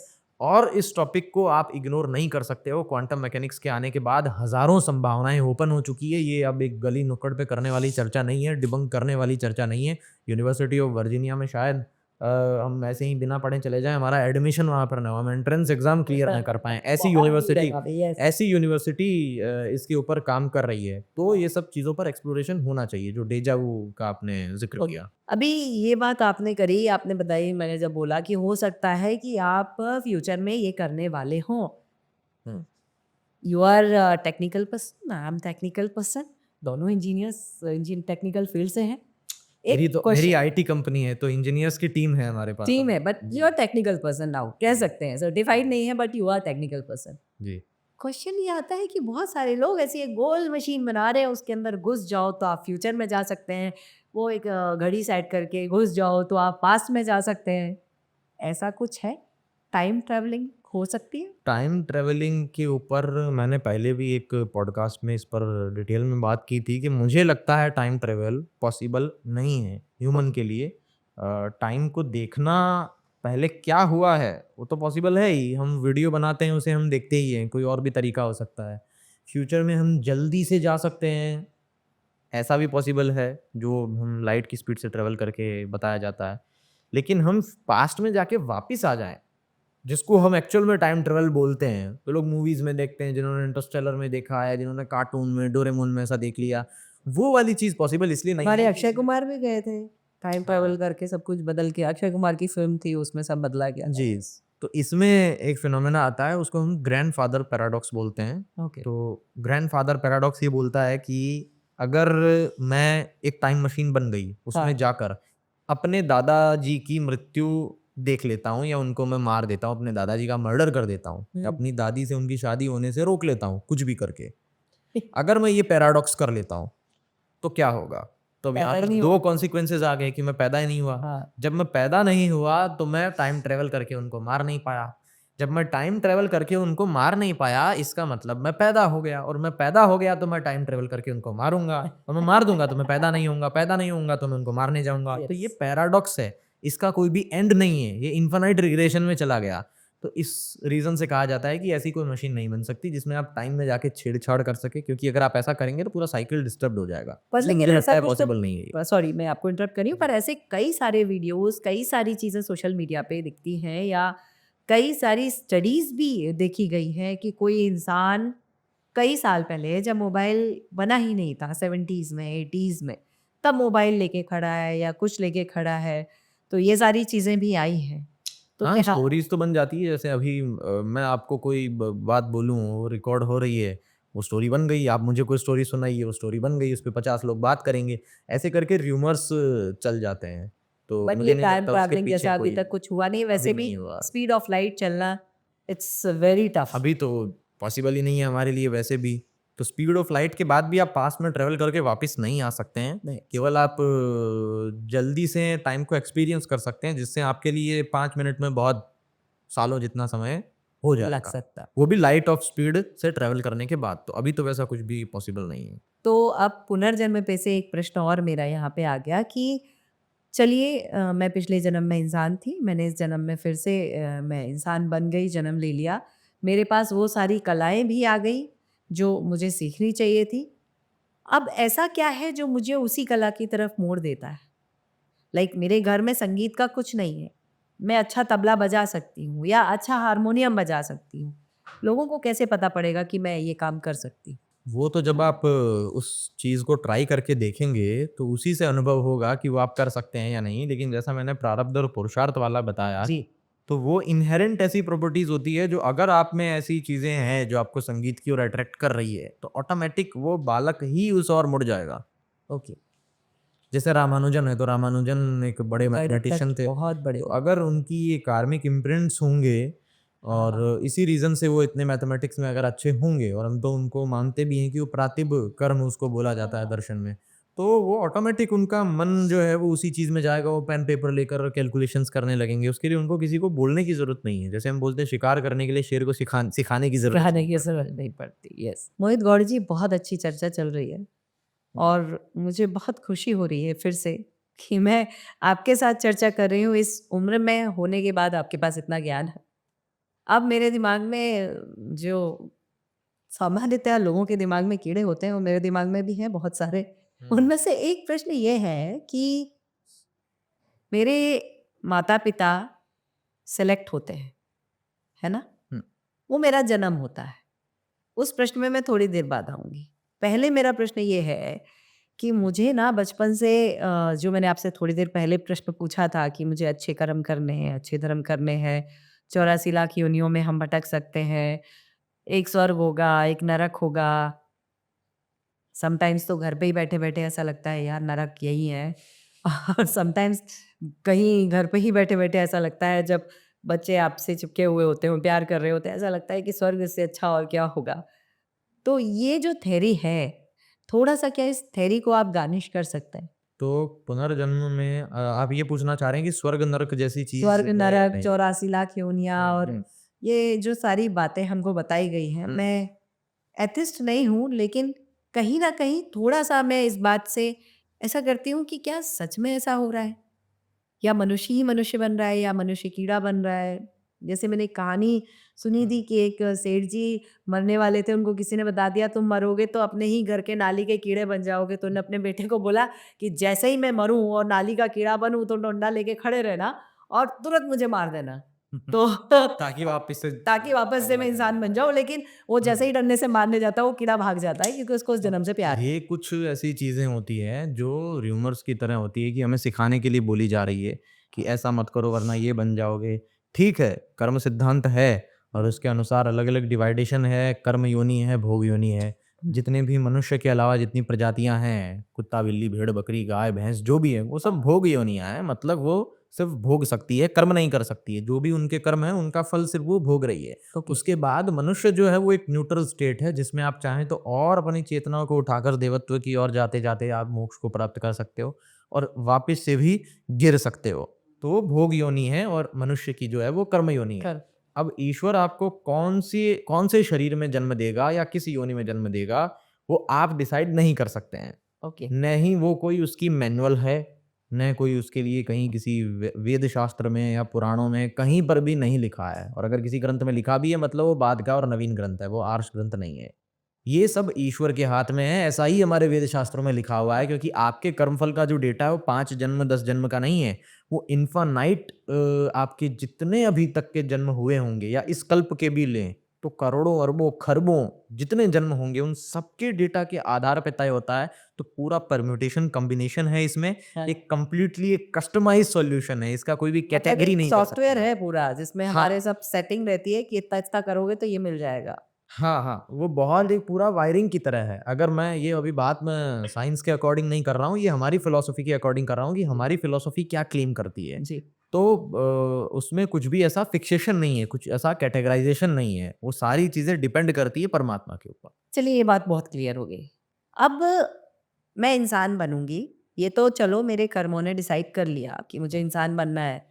और इस टॉपिक को आप इग्नोर नहीं कर सकते हो। क्वांटम मैकेनिक्स के आने के बाद हजारों संभावनाएं ओपन हो चुकी है। ये अब एक गली नुक्कड़ पे करने वाली चर्चा नहीं है, डिबंक करने वाली चर्चा नहीं है। यूनिवर्सिटी ऑफ वर्जीनिया में शायद हम ऐसे ही बिना पढ़े चले जाएं, हमारा एडमिशन वहाँ पर ना हो, हम एंट्रेंस एग्जाम क्लियर ना कर पाएं, ऐसी यूनिवर्सिटी इसके ऊपर काम कर रही है। तो ये सब चीज़ों पर एक्सप्लोरेशन होना चाहिए, जो डेजा वू का आपने जिक्र किया। अभी ये बात आपने करी, आपने बताई, मैंने जब बोला कि हो सकता है कि आप फ्यूचर में ये करने वाले हों। You are technical person, I am technical person, दोनों इंजीनियर्स टेक्निकल फील्ड से हैं। मेरी आईटी कंपनी है, तो इंजीनियर्स की टीम है हमारे पास। टीम है, but you are technical person now, कह सकते हैं, सर्टिफाइड नहीं है but you are technical person. जी। क्वेश्चन ये आता है कि बहुत सारे लोग ऐसी एक गोल मशीन बना रहे हैं, उसके अंदर घुस जाओ तो आप फ्यूचर में जा सकते हैं, वो एक घड़ी सेट करके घुस जाओ तो आप पास्ट में जा सकते हैं। ऐसा कुछ है? टाइम ट्रैवलिंग हो सकती है? टाइम ट्रेवलिंग के ऊपर मैंने पहले भी एक पॉडकास्ट में इस पर डिटेल में बात की थी कि मुझे लगता है टाइम ट्रेवल पॉसिबल नहीं है ह्यूमन के लिए। टाइम को देखना पहले क्या हुआ है वो तो पॉसिबल है ही, हम वीडियो बनाते हैं उसे हम देखते ही हैं, कोई और भी तरीका हो सकता है। फ्यूचर में हम जल्दी से जा सकते हैं, ऐसा भी पॉसिबल है, जो हम लाइट की स्पीड से ट्रेवल करके बताया जाता है। लेकिन हम पास्ट में जाके वापस आ जाएं, जिसको हम एक्चुअल में टाइम ट्रेवल बोलते हैं, तो लोग मूवीज में देखते हैं, जिन्होंने इंटरस्टेलर में देखा है, जिन्होंने कार्टून में डोरेमोन में ऐसा देख लिया, वो वाली चीज पॉसिबल इसलिए नहीं हमारे है। अक्षय कुमार भी गए थे, टाइम ट्रैवल करके सब कुछ बदल के। अक्षय कुमार की फिल्म थी, उसमें सब बदला गया। जी। तो इसमें एक फिनोमेना आता है, उसको हम ग्रैंडफादर पैराडॉक्स बोलते हैं। ओके। तो ग्रैंडफादर पैराडॉक्स ये बोलता है कि अगर मैं एक टाइम मशीन बन गई, उसमें हाँ। जाकर अपने दादाजी की मृत्यु देख लेता हूँ, या उनको मैं मार देता हूँ, अपने दादाजी का मर्डर कर देता हूँ, या अपनी दादी से उनकी शादी होने से रोक लेता हूँ, कुछ भी करके। अगर मैं ये पैराडॉक्स कर लेता हूँ तो क्या होगा? तो अब यहाँ पर दो कॉन्सिक्वेंसेज आ गए कि मैं पैदा ही नहीं हुआ। हाँ। जब मैं पैदा नहीं हुआ तो मैं टाइम ट्रेवल करके उनको मार नहीं पाया। जब मैं टाइम ट्रेवल करके उनको मार नहीं पाया, इसका मतलब मैं पैदा हो गया, और मैं पैदा हो गया तो मैं टाइम ट्रेवल करके उनको मारूंगा, और मैं मार दूंगा तो मैं पैदा नहीं होऊंगा, पैदा नहीं होऊंगा तो मैं उनको मारने जाऊंगा। तो ये पैराडॉक्स है, इसका कोई भी एंड नहीं है, ये इन्फिनाइट रिग्रेशन में चला गया। तो इस रीजन से कहा जाता है कि ऐसी कोई मशीन नहीं बन सकती जिसमें आप टाइम में जाके छेड़छाड़ कर सके, क्योंकि अगर आप ऐसा करेंगे तो पूरा साइकिल डिस्टर्ब हो जाएगा। पर इसलिए लेकिन मुझे लगता ऐसा है कुछ पॉसिबल नहीं है ये। सॉरी मैं आपको इंटरप्ट कर रही हूँ, पर ऐसे कई सारे वीडियोस, कई सारी चीज़ें सोशल मीडिया पे दिखती हैं या कई सारी स्टडीज़ भी देखी गई हैं कि कोई इंसान कई साल पहले जब मोबाइल बना ही नहीं था 70s में 80s में, तब मोबाइल लेके खड़ा है या कुछ लेके खड़ा है, तो ये सारी चीज़ें भी आई हैं। तो हाँ, क्या स्टोरीज तो बन जाती है। जैसे अभी मैं आपको कोई बात बोलूँ, वो रिकॉर्ड हो रही है, वो स्टोरी बन गई। आप मुझे कोई स्टोरी सुनाइए, वो स्टोरी बन गई, उस पे 50 लोग बात करेंगे। ऐसे करके र्यूमर्स चल जाते हैं। तो बट मुझे ये नहीं टाइम लगता उसके ट्रैवलिंग पीछे जैसा अभी कोई तक कुछ हुआ नहीं, अभी वैसे भी नहीं हुआ। स्पीड ऑफ लाइट चलना इट्स वेरी टफ। अभी तो पॉसिबल ही नहीं है हमारे लिए वैसे भी। तो स्पीड ऑफ लाइट के बाद भी आप पास्ट में ट्रेवल करके वापस नहीं आ सकते हैं। नहीं केवल आप जल्दी से टाइम को एक्सपीरियंस कर सकते हैं, जिससे आपके लिए 5 मिनट में बहुत सालों जितना समय हो लग जाएगा, सकता। वो भी लाइट ऑफ स्पीड से ट्रैवल करने के बाद। तो अभी तो वैसा कुछ भी पॉसिबल नहीं है। तो अब पुनर्जन्म पे से एक प्रश्न और मेरा यहाँ पे आ गया कि चलिए मैं पिछले जन्म में इंसान थी, मैंने इस जन्म में फिर से मैं इंसान बन गई, जन्म ले लिया, मेरे पास वो सारी कलाएं भी आ गई जो मुझे सीखनी चाहिए थी। अब ऐसा क्या है जो मुझे उसी कला की तरफ मोड़ देता है? लाइक मेरे घर में संगीत का कुछ नहीं है, मैं अच्छा तबला बजा सकती हूँ या अच्छा हारमोनियम बजा सकती हूँ, लोगों को कैसे पता पड़ेगा कि मैं ये काम कर सकती हूँ? वो तो जब आप उस चीज़ को ट्राई करके देखेंगे, तो उसी से अनुभव होगा कि वो आप कर सकते हैं या नहीं। लेकिन जैसा मैंने प्रारब्ध और पुरुषार्थ वाला बताया, जी। तो वो इनहेरेंट ऐसी प्रॉपर्टीज होती है, जो अगर आप में ऐसी चीजें हैं जो आपको संगीत की ओर अट्रैक्ट कर रही है, तो ऑटोमेटिक वो बालक ही उस ओर मुड़ जाएगा। ओके। जैसे रामानुजन है, तो रामानुजन एक बड़े मैथमेटिशियन थे। बहुत बड़े तो अगर उनकी ये कार्मिक इम्प्रिंट्स होंगे और इसी रीजन से वो इतने मैथमेटिक्स में अगर अच्छे होंगे, और हम तो उनको मानते भी हैं कि वो प्रातिभ कर्म उसको बोला जाता है दर्शन में, तो वो ऑटोमेटिक उनका मन जो है वो उसी चीज में जाएगा। वो पेन पेपर लेकर कैलकुलेशंस करने लगेंगे। उसके लिए उनको किसी को बोलने की जरूरत नहीं है। जैसे हम बोलते हैं शिकार करने के लिए शेर को सिखाने की जरूरत रहने नहीं की पड़ती। जरूरत नहीं पड़ती। यस मोहित गौड़ जी, बहुत अच्छी चर्चा चल रही है और मुझे बहुत खुशी हो रही है फिर से कि मैं आपके साथ चर्चा कर रही हूँ। इस उम्र में होने के बाद आपके पास इतना ज्ञान है। अब मेरे दिमाग में जो सामान्यतः लोगों के दिमाग में कीड़े होते हैं, वो मेरे दिमाग में भी हैं बहुत सारे। उनमें से एक प्रश्न ये है कि मेरे माता-पिता सेलेक्ट होते हैं, है ना? हम्म। वो मेरा जन्म होता है। उस प्रश्न में मैं थोड़ी देर बाद आऊँगी। पहले मेरा प्रश्न ये है कि मुझे ना बचपन से जो मैंने आपसे थोड़ी देर पहले प्रश्न पूछा था कि मुझे अच्छे कर्म करने हैं, अच्छे धर्म करने हैं, 84 लाख योनियों में हम भटक सकते हैं, एक स्वर्ग होगा, एक नरक होगा। समटाइम्स तो घर पे ही बैठे-बैठे ऐसा लगता है यार नरक यही है और समटाइम्स कहीं घर पे ही बैठे-बैठे ऐसा लगता है जब बच्चे आपसे चिपके हुए होते हों, प्यार कर रहे होते हैं, ऐसा लगता है कि स्वर्ग इससे अच्छा और क्या होगा। तो ये जो थ्योरी है, थोड़ा-सा क्या इस थ्योरी को आप गार्निश कर सकते हैं? तो पुनर्जन्म में आप ये पूछना चाह रहे हैं कि स्वर्ग नरक जैसी चीज स्वर्ग, है या नरक, नहीं? 84 लाख योनियाँ और हम्म। ये जो सारी बातें हमको बताई गई हैं, हम्म। मैं एथिस्ट नहीं हूँ, लेकिन कहीं न कहीं थोड़ा-सा मैं इस बात से ऐसा करती हूँ कि क्या सच में ऐसा हो रहा है? या मनुष्य ही मनुष्य बन रहा है या मनुष्य कीड़ा बन रहा है? जैसे मैंने एक कहानी सुनी थी कि एक सेठ जी मरने वाले थे, उनको किसी ने बता दिया तुम मरोगे तो अपने ही घर के नाली के कीड़े बन जाओगे। तो उन्होंने अपने बेटे को बोला कि जैसे ही मैं मरूँ और नाली का कीड़ा बनूँ तो डंडा लेके खड़े रहना और तुरंत मुझे मार देना। तो ताकि वापस से ताकि वापस से मैं इंसान बन जाऊँ, लेकिन वो जैसे ही डंडे से मारने जाता है, वो कीड़ा भाग जाता है क्योंकि उसको उस जन्म से प्यार है। ये कुछ ऐसी चीजें होती है जो र्यूमर्स की तरह होती है, कि हमें सिखाने के लिए बोली जा रही है कि ऐसा मत करो वरना ये बन जाओगे। ठीक है, कर्म सिद्धांत है और उसके अनुसार अलग अलग डिवाइडेशन है। कर्म योनि है, भोग योनि है। जितने भी मनुष्य के अलावा जितनी प्रजातियां हैं, कुत्ता बिल्ली भेड़ बकरी गाय भैंस जो भी है, वो सब भोग योनियां हैं। मतलब वो सिर्फ भोग सकती है, कर्म नहीं कर सकती है। जो भी उनके कर्म है उनका फल सिर्फ वो भोग रही है। ओके। उसके बाद मनुष्य जो है वो एक न्यूट्रल स्टेट है, जिसमें आप चाहें तो और अपनी चेतनाओं को उठाकर देवत्व की ओर जाते जाते आप मोक्ष को प्राप्त कर सकते हो और वापस से भी गिर सकते हो। तो वो भोग योनि है और मनुष्य की जो है वो कर्म योनि है। कर अब ईश्वर आपको कौन से शरीर में जन्म देगा या किस योनि में जन्म देगा, वो आप डिसाइड नहीं कर सकते हैं। ओके। न ही वो कोई उसकी मैनुअल है, न कोई उसके लिए कहीं किसी वेद शास्त्र में या पुराणों में कहीं पर भी नहीं लिखा है, और अगर किसी ग्रंथ में लिखा भी है मतलब वो बाद का और नवीन ग्रंथ है, वो आर्ष ग्रंथ नहीं है। ये सब ईश्वर के हाथ में है, ऐसा ही हमारे वेद शास्त्रों में लिखा हुआ है, क्योंकि आपके कर्मफल का जो डेटा है वो 5 जन्म 10 जन्म का नहीं है, वो इन्फानाइट आपके जितने अभी तक के जन्म हुए होंगे या इस कल्प के भी लें तो करोड़ों अरबों खरबों जितने जन्म होंगे उन सबके डेटा के आधार पे तय होता है। तो पूरा परम्यूटेशन कॉम्बिनेशन है इसमें, हाँ। एक कंप्लीटली एक कस्टमाइज्ड सॉल्यूशन है, इसका कोई भी मतलब कैटेगरी एक नहीं कर सॉफ्टवेयर सकते। है पूरा जिसमें हाँ, हमारे सब सेटिंग रहती है कि इतना इतना करोगे तो ये मिल जाएगा। हाँ, हाँ, वो बहुत एक पूरा वायरिंग की तरह है। अगर मैं ये अभी बात मैं साइंस के अकॉर्डिंग नहीं कर रहा हूँ, ये हमारी फिलॉसफी के अकॉर्डिंग कर रहा हूँ कि हमारी फिलॉसफी क्या क्लेम करती है। जी। तो उसमें कुछ भी ऐसा फिक्सेशन नहीं है, कुछ ऐसा कैटेगराइज़ेशन नहीं है। वो सारी चीज़ें डिपेंड करती है परमात्मा के ऊपर। चलिए ये बात बहुत क्लियर हो गई। अब मैं इंसान बनूँगी, ये तो चलो मेरे कर्मों ने डिसाइड कर लिया कि मुझे इंसान बनना है।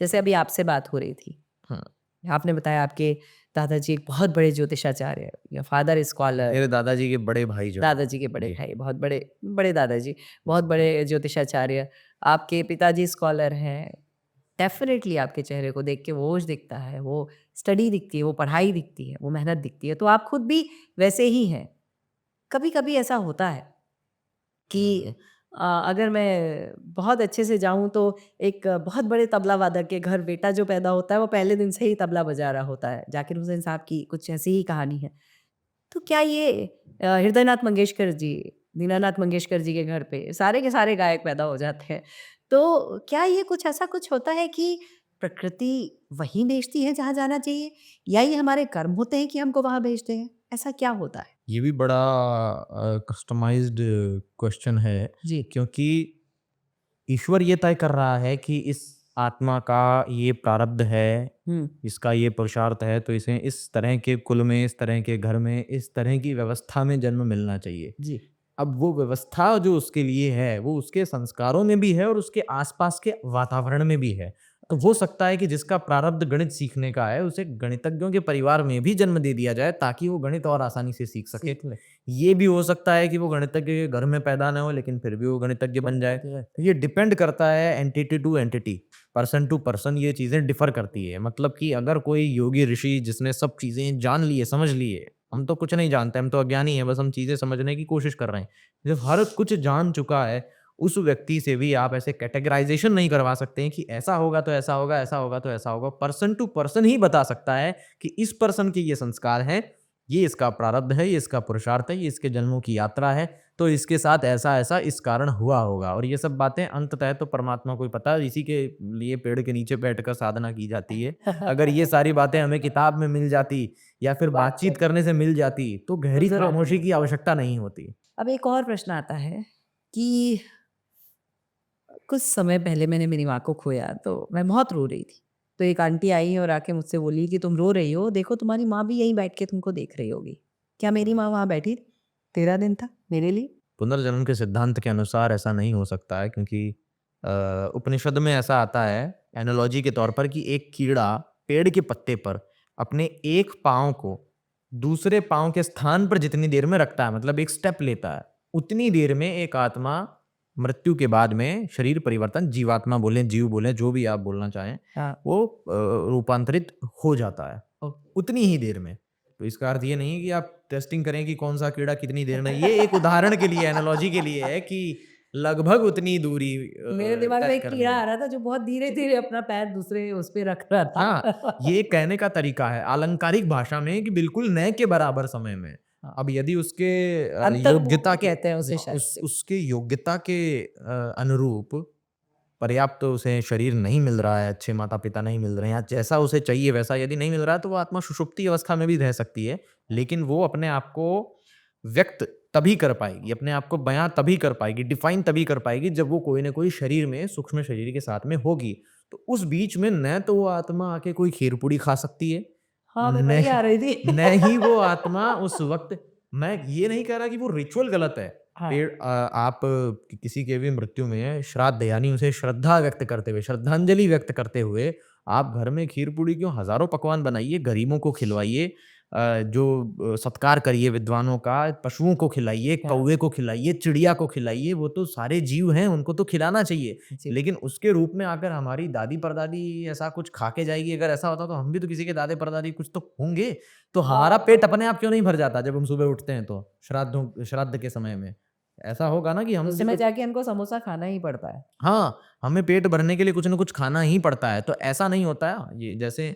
जैसे अभी आपसे बात हो रही थी, हाँ, आपने बताया आपके दादाजी एक बहुत बड़े ज्योतिषाचार्य है, योर फादर इज़ स्कॉलर, मेरे दादाजी के बड़े भाई जो हैं। दादाजी के बड़े जी। भाई, बहुत बड़े बड़े दादाजी, बहुत बड़े ज्योतिषाचार्य, आपके पिताजी स्कॉलर हैं। डेफ़िनेटली आपके चेहरे को देख के वो ओज दिखता है, वो स्टडी दिखती है, वो पढ़ाई दिखती है, वो मेहनत दिखती है, तो आप खुद भी वैसे ही हैं। कभी-कभी ऐसा होता है कि अगर मैं बहुत अच्छे से जाऊँ तो एक बहुत बड़े तबला वादक के घर बेटा जो पैदा होता है वो पहले दिन से ही तबला बजा रहा होता है। ज़ाकिर हुसैन साहब की कुछ ऐसी ही कहानी है। तो क्या ये हृदयनाथ मंगेशकर जी, दीनानाथ मंगेशकर जी के घर पे सारे के सारे गायक पैदा हो जाते हैं। तो क्या ये कुछ ऐसा कुछ होता है कि प्रकृति वहीं भेजती है जहाँ जाना चाहिए या ये हमारे कर्म होते हैं कि हमको वहाँ भेजते हैं? ऐसा क्या होता है? ये भी बड़ा कस्टमाइज्ड क्वेश्चन है, जी। क्योंकि ईश्वर ये तय कर रहा है कि इस आत्मा का ये प्रारब्ध है, हुँ। इसका ये पुरुषार्थ है, तो इसे इस तरह के कुल में, इस तरह के घर में, इस तरह की व्यवस्था में जन्म मिलना चाहिए। जी। अब वो व्यवस्था जो उसके लिए है, वो उसके संस्कारों में भी है और उसके आसपास के वातावरण में भी है। तो हो सकता है कि जिसका प्रारब्ध गणित सीखने का है, उसे गणितज्ञों के परिवार में भी जन्म दे दिया जाए ताकि वो गणित और आसानी से सीख सके। सीख ले। ये भी हो सकता है कि वो गणितज्ञ के घर में पैदा ना हो, लेकिन फिर भी वो गणितज्ञ बन जाए। तो ये डिपेंड करता है entity to entity, person to person, ये चीज़ें डिफ़र करती है। मतलब कि अगर कोई योगी ऋषि जिसने सब चीज़ें जान ली है, समझ ली है, हम तो कुछ नहीं जानते, हम तो अज्ञानी हैं, बस हम चीज़ें समझने की कोशिश कर रहे हैं। जब हर कुछ जान चुका है, उस व्यक्ति से भी आप ऐसे कैटेगराइज़ेशन नहीं करवा सकते हैं कि ऐसा होगा तो ऐसा होगा, ऐसा होगा तो ऐसा होगा। पर्सन टू पर्सन ही बता सकता है कि इस पर्सन के ये संस्कार हैं, ये इसका प्रारब्ध है, ये इसका पुरुषार्थ है, ये इसके जन्मों की यात्रा है, तो इसके साथ ऐसा-ऐसा इस कारण हुआ होगा। और ये सब बातें अंततः तो परमात्मा को ही पता है, इसी के लिए पेड़ के नीचे बैठकर साधना की जाती है। अगर ये सारी बातें हमें किताब में मिल जाती या फिर बातचीत करने से मिल जाती, तो गहरी ज़रा खामोशी की आवश्यकता नहीं होती। अब एक और प्रश्न आता है कि कुछ समय पहले मैंने मेरी माँ को खोया तो मैं बहुत रो रही थी। तो एक आंटी आई और आके मुझसे बोली कि तुम रो रही हो, देखो तुम्हारी माँ भी यहीं बैठ के तुमको देख रही होगी। क्या मेरी माँ वहाँ बैठी थी? 13 दिन था मेरे लिए। पुनर्जन्म के सिद्धांत के अनुसार ऐसा नहीं हो सकता है, क्योंकि उपनिषद में ऐसा आता है एनालॉजी के तौर पर कि एक कीड़ा पेड़ के पत्ते पर अपने एक पाँव को दूसरे पाँव के स्थान पर जितनी देर में रखता है, मतलब एक स्टेप लेता है, उतनी देर में एक आत्मा मृत्यु के बाद में शरीर परिवर्तन, जीवात्मा बोलें, जीव बोलें, जो भी आप बोलना चाहें, हाँ। वो रूपांतरित हो जाता है ओ उतनी ही देर में। तो इसका अर्थ ये नहीं है कि आप टेस्टिंग करें कि कौन सा कीड़ा कितनी देर में, ये एक उदाहरण के लिए, एनालॉजी के लिए है कि लगभग उतनी दूरी मेरे दिमाग में तय एक करनी कीड़ा है। आ रहा था जो बहुत धीरे-धीरे अपना पैर दूसरे उस पे रख रहा हाँ, था। ये कहने का तरीका है अलंकारिक भाषा में कि बिल्कुल न के बराबर समय में। हाँ। अब यदि उसके योग्यता अंतर्मुक्ति के, कहते हैं उसे हाँ, शायद से। उसके योग्यता के अनुरूप पर्याप्त उसे शरीर नहीं मिल रहा है, अच्छे माता-पिता नहीं मिल रहे हैं या जैसा उसे चाहिए वैसा यदि नहीं मिल रहा है, तो वो आत्मा सुषुप्ति अवस्था में भी रह सकती है। लेकिन वो अपने आप को व्यक्त तभी कर पाएगी, अपने आप को बयाँ तभी कर पाएगी, डिफ़ाइन तभी कर पाएगी जब वो कोई न कोई शरीर में, सूक्ष्म शरीर के साथ में होगी। तो उस बीच में न तो वो आत्मा आके कोई खीर-पूड़ी खा सकती है, हाँ, मैं न वही आ रही थी। न ही वो आत्मा उस वक़्त, मैं ये नहीं कह रहा कि वो रिचुअल गलत है। हाँ। आप किसी के भी मृत्यु में श्राद्ध यानी उसे श्रद्धा व्यक्त करते हुए, श्रद्धांजलि व्यक्त करते हुए आप घर में खीर-पूड़ी क्यों, हज़ारों पकवान बनाइए, गरीबों को खिलवाइए, जो सत्कार करिए विद्वानों का, पशुओं को खिलाइए, हाँ। कौवे को खिलाइए, चिड़िया को खिलाइए, वो तो सारे जीव हैं, उनको तो खिलाना चाहिए। जी। लेकिन उसके रूप में आकर हमारी दादी परदादी ऐसा कुछ खा के जाएगी, अगर ऐसा होता तो हम भी तो किसी के दादे परदादी कुछ तो होंगे, तो हमारा पेट अपने आप क्यों नहीं भर जाता जब हम सुबह उठते हैं तो श्राद्ध के समय में ऐसा होगा ना कि हम उस भी समय तो जाके उनको समोसा खाना ही पड़ता है। हाँ, हमें पेट भरने के लिए कुछ न कुछ खाना ही पड़ता है। तो ऐसा नहीं होता है ये जैसे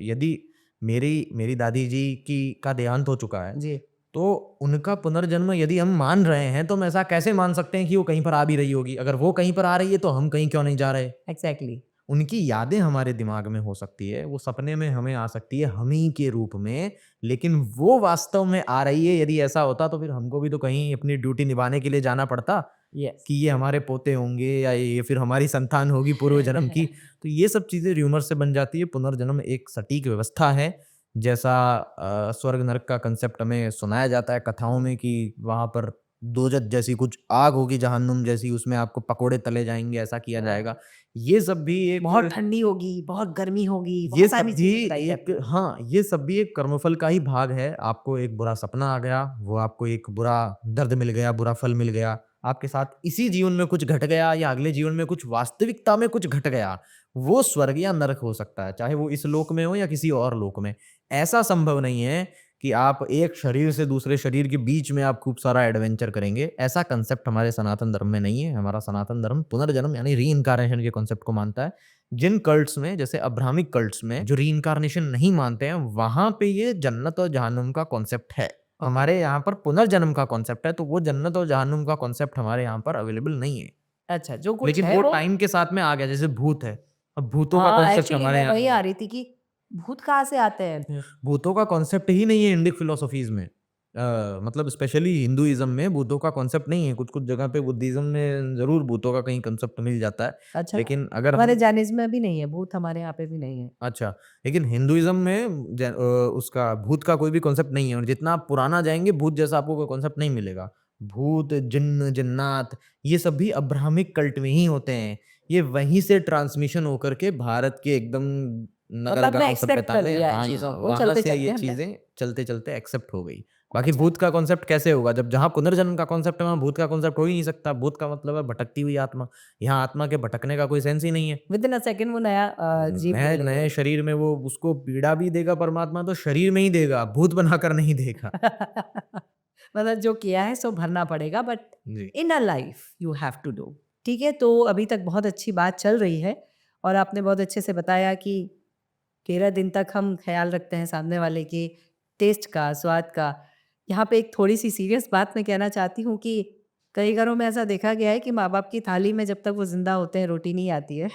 यदि मेरी मेरी दादी जी की का देहांत हो चुका है, जी। तो उनका पुनर्जन्म यदि हम मान रहे हैं, तो हम ऐसा कैसे मान सकते हैं कि वो कहीं पर आ भी रही होगी? अगर वो कहीं पर आ रही है, तो हम कहीं क्यों नहीं जा रहे? एग्ज़ैक्टली। उनकी यादें हमारे दिमाग में हो सकती है, वो सपने में हमें आ सकती है हम ही के रूप में, लेकिन वो वास्तव में आ रही है यदि ऐसा होता तो फिर हमको भी तो कहीं अपनी ड्यूटी निभाने के लिए जाना पड़ता यस। कि ये हमारे पोते होंगे या ये फिर हमारी संतान होगी पूर्व जन्म की। तो ये सब चीज़ें र्यूमर से बन जाती है। पुनर्जन्म एक सटीक व्यवस्था है, जैसा स्वर्ग नरक का कंसेप्ट हमें सुनाया जाता है कथाओं में कि वहाँ पर दोजख जैसी कुछ आग होगी, जहन्नुम जैसी, उसमें आपको पकोड़े तले जाएँगे, ऐसा किया जाएगा। ये सब भी एक बहुत ठंडी होगी, बहुत गर्मी होगी, ये बहुत सब सारी भी चीज़ें बताई एक जाती हैं। हाँ, ये सब भी एक कर्मफल का ही भाग है। आपको एक बुरा सपना आ गया, वो आपको एक बुरा दर्द मिल गया, बुरा फल मिल गया। आपके साथ इसी जीवन में कुछ घट गया या अगले जीवन में कुछ वास्तविकता में कुछ घट गया। वो स्वर्ग या नरक हो सकता है, चाहे वो इस लोक में हो या किसी और लोक में। ऐसा संभव नहीं है कि आप एक शरीर से दूसरे शरीर के बीच में आप खूब सारा एडवेंचर करेंगे। ऐसा कंसेप्ट हमारे सनातन धर्म में नहीं है। हमारा सनातन धर्म पुनर्जन्म यानी रीइन्कार्नेशन के कॉन्सेप्ट को मानता है। जिन कल्ट्स में जैसे अब्राहमिक कल्ट्स में जो रीइन्कार्नेशन नहीं मानते हैं, वहाँ पे ये जन्नत और जहन्नुम का कॉन्सेप्ट है। हमारे यहाँ पर पुनर्जन्म का कॉन्सेप्ट है, तो वो जन्नत और जहन्नुम का कॉन्सेप्ट हमारे यहाँ पर अवेलेबल नहीं है। अच्छा, जो कुछ लेकिन है वो वो टाइम के साथ में आ गया, जैसे भूत है। अब भूतों का हाँ, कॉन्सेप्ट एक्चुअली हमारे मैं यहाँ वही आ रही थी कि भूत कहाँ से आते हैं? भूतों का कॉन्सेप्ट ही नहीं है इंडिक फिलॉसफीज में। मतलब स्पेशली हिंदुइज्म में भूतों का कॉन्सेप्ट नहीं है। कुछ-कुछ जगह पे बुद्धिज्म में ज़रूर भूतों का कहीं कॉन्सेप्ट मिल जाता है। अच्छा, लेकिन अगर हमारे हम जैनिज़्म में भी नहीं है, भूत हमारे यहाँ पे भी नहीं है। अच्छा, लेकिन हिंदुइज़्म में उसका भूत का कोई भी कॉन्सेप्ट नहीं है और जितना आप पुराना जाएँगे, भूत जैसा आपको कोई कॉन्सेप्ट नहीं मिलेगा। भूत, जिन्न, जिन्नात ये सब भी अब्राहमिक कल्ट में ही होते हैं। ये वहीं से ट्रांसमिशन होकर के भारत के एकदम नगर मतलब मैं गाँव एक्सेप्ट सभ्यता कर में लिया इन हाँ, चीज़ों को, वहाँ से ये चलते-चलते हमने चीज़ें चलते-चलते एक्सेप्ट हो गई। बाकी अच्छा, भूत का कॉन्सेप्ट कैसे होगा? जब जहाँ पुनर्जन्म का कॉन्सेप्ट है, वहाँ भूत का कॉन्सेप्ट हो ही नहीं सकता। भूत का मतलब है भटकती हुई आत्मा। यहाँ आत्मा के भटकने का कोई सेंस ही नहीं है। विदिन अ सेकंड वो नया जीव ले नए लेगा। नए शरीर में वो उसको पीड़ा भी देगा परमात्मा तो शरीर में ही देगा, भूत बनाकर नहीं देगा। मतलब जो किया है सो भरना पड़ेगा बट जी। In a life you have to do. ठीक है, तो अभी तक बहुत अच्छी बात चल रही है और आपने बहुत अच्छे से बताया कि 13 दिन तक हम ख्याल रखते हैं सामने वाले के टेस्ट का, स्वाद का। यहाँ पे एक थोड़ी-सी सीरियस बात मैं कहना चाहती हूँ कि कई घरों में ऐसा देखा गया है कि माँ-बाप की थाली में जब तक वो ज़िंदा होते हैं रोटी नहीं आती है।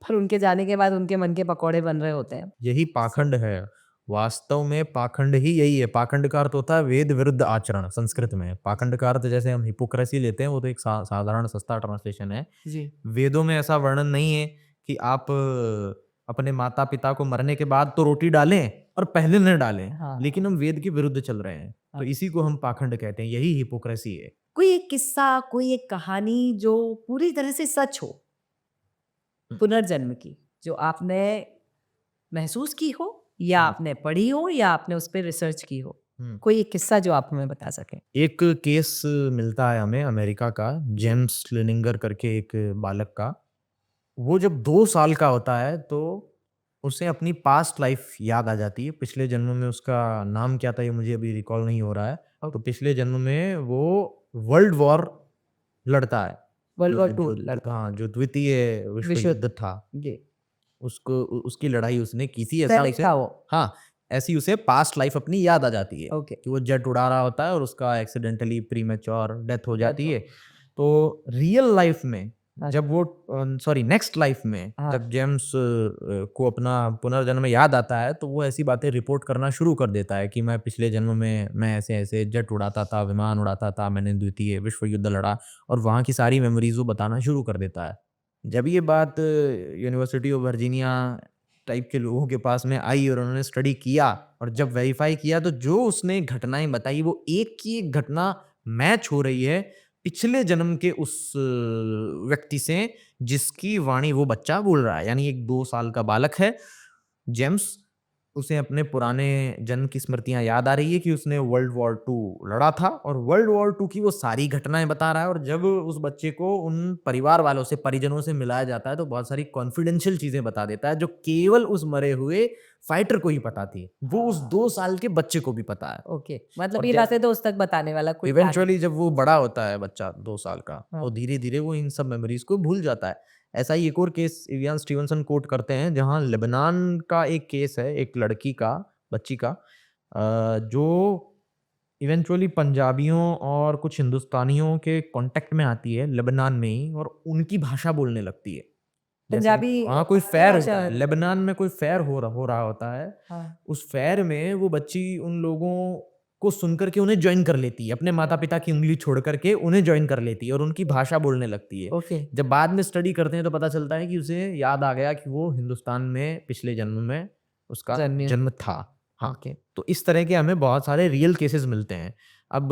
पर उनके जाने के बाद उनके मन के पकौड़े बन रहे होते हैं। यही पाखंड है। वास्तव में पाखंड ही यही है। पाखंड का अर्थ होता है वेद विरुद्ध आचरण संस्कृत में। पाखंड का अर्थ जैसे हम हिपोक्रेसी लेते हैं, वो तो एक साधारण सस्ता ट्रांसलेशन है। जी। वेदों में ऐसा वर्णन नहीं है कि आप अपने माता-पिता को मरने के बाद तो रोटी डालें और पहले न डालें। हाँ। लेकिन हम वेद के विरुद्ध चल रहे हैं। तो इसी को हम पाखंड कहते हैं। यही हिपोक्रेसी है। कोई एक किस्सा, कोई एक कहानी जो पूरी तरह से सच हो, पुनर्जन्म की, जो आपने महसूस की हो या हुँ। आपने पढ़ी हो या आपने उस पे रिसर्च की हो? हुँ। कोई एक किस्सा जो आप हमें बता सकें? एक केस मिलता है हमें अमेरिका का, जेम्स लेनिंगर करके एक बालक का। वो जब 2 साल का होता है तो उसे अपनी पास्ट लाइफ याद आ जाती है। पिछले जन्म में उसका नाम क्या था ये मुझे अभी रिकॉल नहीं हो रहा है। तो पिछले जन्म में वो वर्ल्ड वॉर लड़ता है। वर्ल्ड जो वॉर 2 जो लड़का हाँ, जो द्वितीय विश्व विश्व युद्ध था, जी, उसकी लड़ाई उसने की थी। ऐसा सैनिक उसे था वो। हाँ, ऐसी उसे पास्ट लाइफ अपनी याद आ जाती है ओके। कि वो जेट उड़ा रहा होता है और उसका एक्सीडेंटली प्रीमैच्योर डेथ हो डेथ जाती हो है। तो रियल लाइफ में अच्छा, जब वो सॉरी नेक्स्ट लाइफ में हाँ। जब जेम्स को अपना पुनर्जन्म याद आता है, तो वो ऐसी बातें रिपोर्ट करना शुरू कर देता है कि मैं पिछले जन्म में मैं ऐसे-ऐसे जेट उड़ाता था, विमान उड़ाता था, मैंने द्वितीय विश्व युद्ध लड़ा और वहाँ की सारी मेमोरीज़ वो बताना शुरू कर देता है। जब ये बात यूनिवर्सिटी ऑफ वर्जीनिया टाइप के लोगों के पास में आई और उन्होंने स्टडी किया और जब वेरीफाई किया तो जो उसने घटनाएँ बताई वो एक की एक घटना मैच हो रही है पिछले जन्म के उस व्यक्ति से जिसकी वाणी वो बच्चा बोल रहा है। यानी एक 2 साल का बालक है जेम्स उसे अपने पुराने जन्म की स्मृतियां याद आ रही है कि उसने वर्ल्ड वॉर टू लड़ा था और वर्ल्ड वॉर टू की वो सारी घटनाएं बता रहा है। और जब उस बच्चे को उन परिवार वालों से, परिजनों से मिलाया जाता है तो बहुत सारी कॉन्फिडेंशियल चीजें बता देता है जो केवल उस मरे हुए फाइटर को ही पता थी, वो उस 2 साल के बच्चे को भी पता है। ओके, मतलब और ये रास्ते दोस्त तक बताने वाला कोई इवेंचुअली जब वो बड़ा होता है बच्चा 2 साल का, हाँ। तो धीरे धीरे वो इन सब मेमोरीज को भूल जाता है। ऐसा ही एक और केस इवियन स्टीवनसन कोट करते हैं, जहां लेबनान का एक केस है, एक लड़की का, बच्ची का, जो इवेंचुअली पंजाबियों और कुछ हिंदुस्तानियों के कांटेक्ट में आती है लेबनान में ही, और उनकी भाषा बोलने लगती है। जैसे पंजाबी वहाँ कोई फेयर होता भाषा। है, लेबनान में कोई फेयर हो रहा होता है। हाँ, उस फेयर में वो बच्ची उन लोगों को सुन करके उन्हें ज्वाइन कर लेती है, अपने माता पिता की उंगली छोड़ करके उन्हें ज्वाइन कर लेती है और उनकी भाषा बोलने लगती है। ओके, जब बाद में स्टडी करते हैं तो पता चलता है कि उसे याद आ गया कि वो हिंदुस्तान में पिछले जन्म में उसका जन्म। जन्म था। हाँ, ओके, तो इस तरह के हमें बहुत सारे रियल केसेस मिलते हैं। अब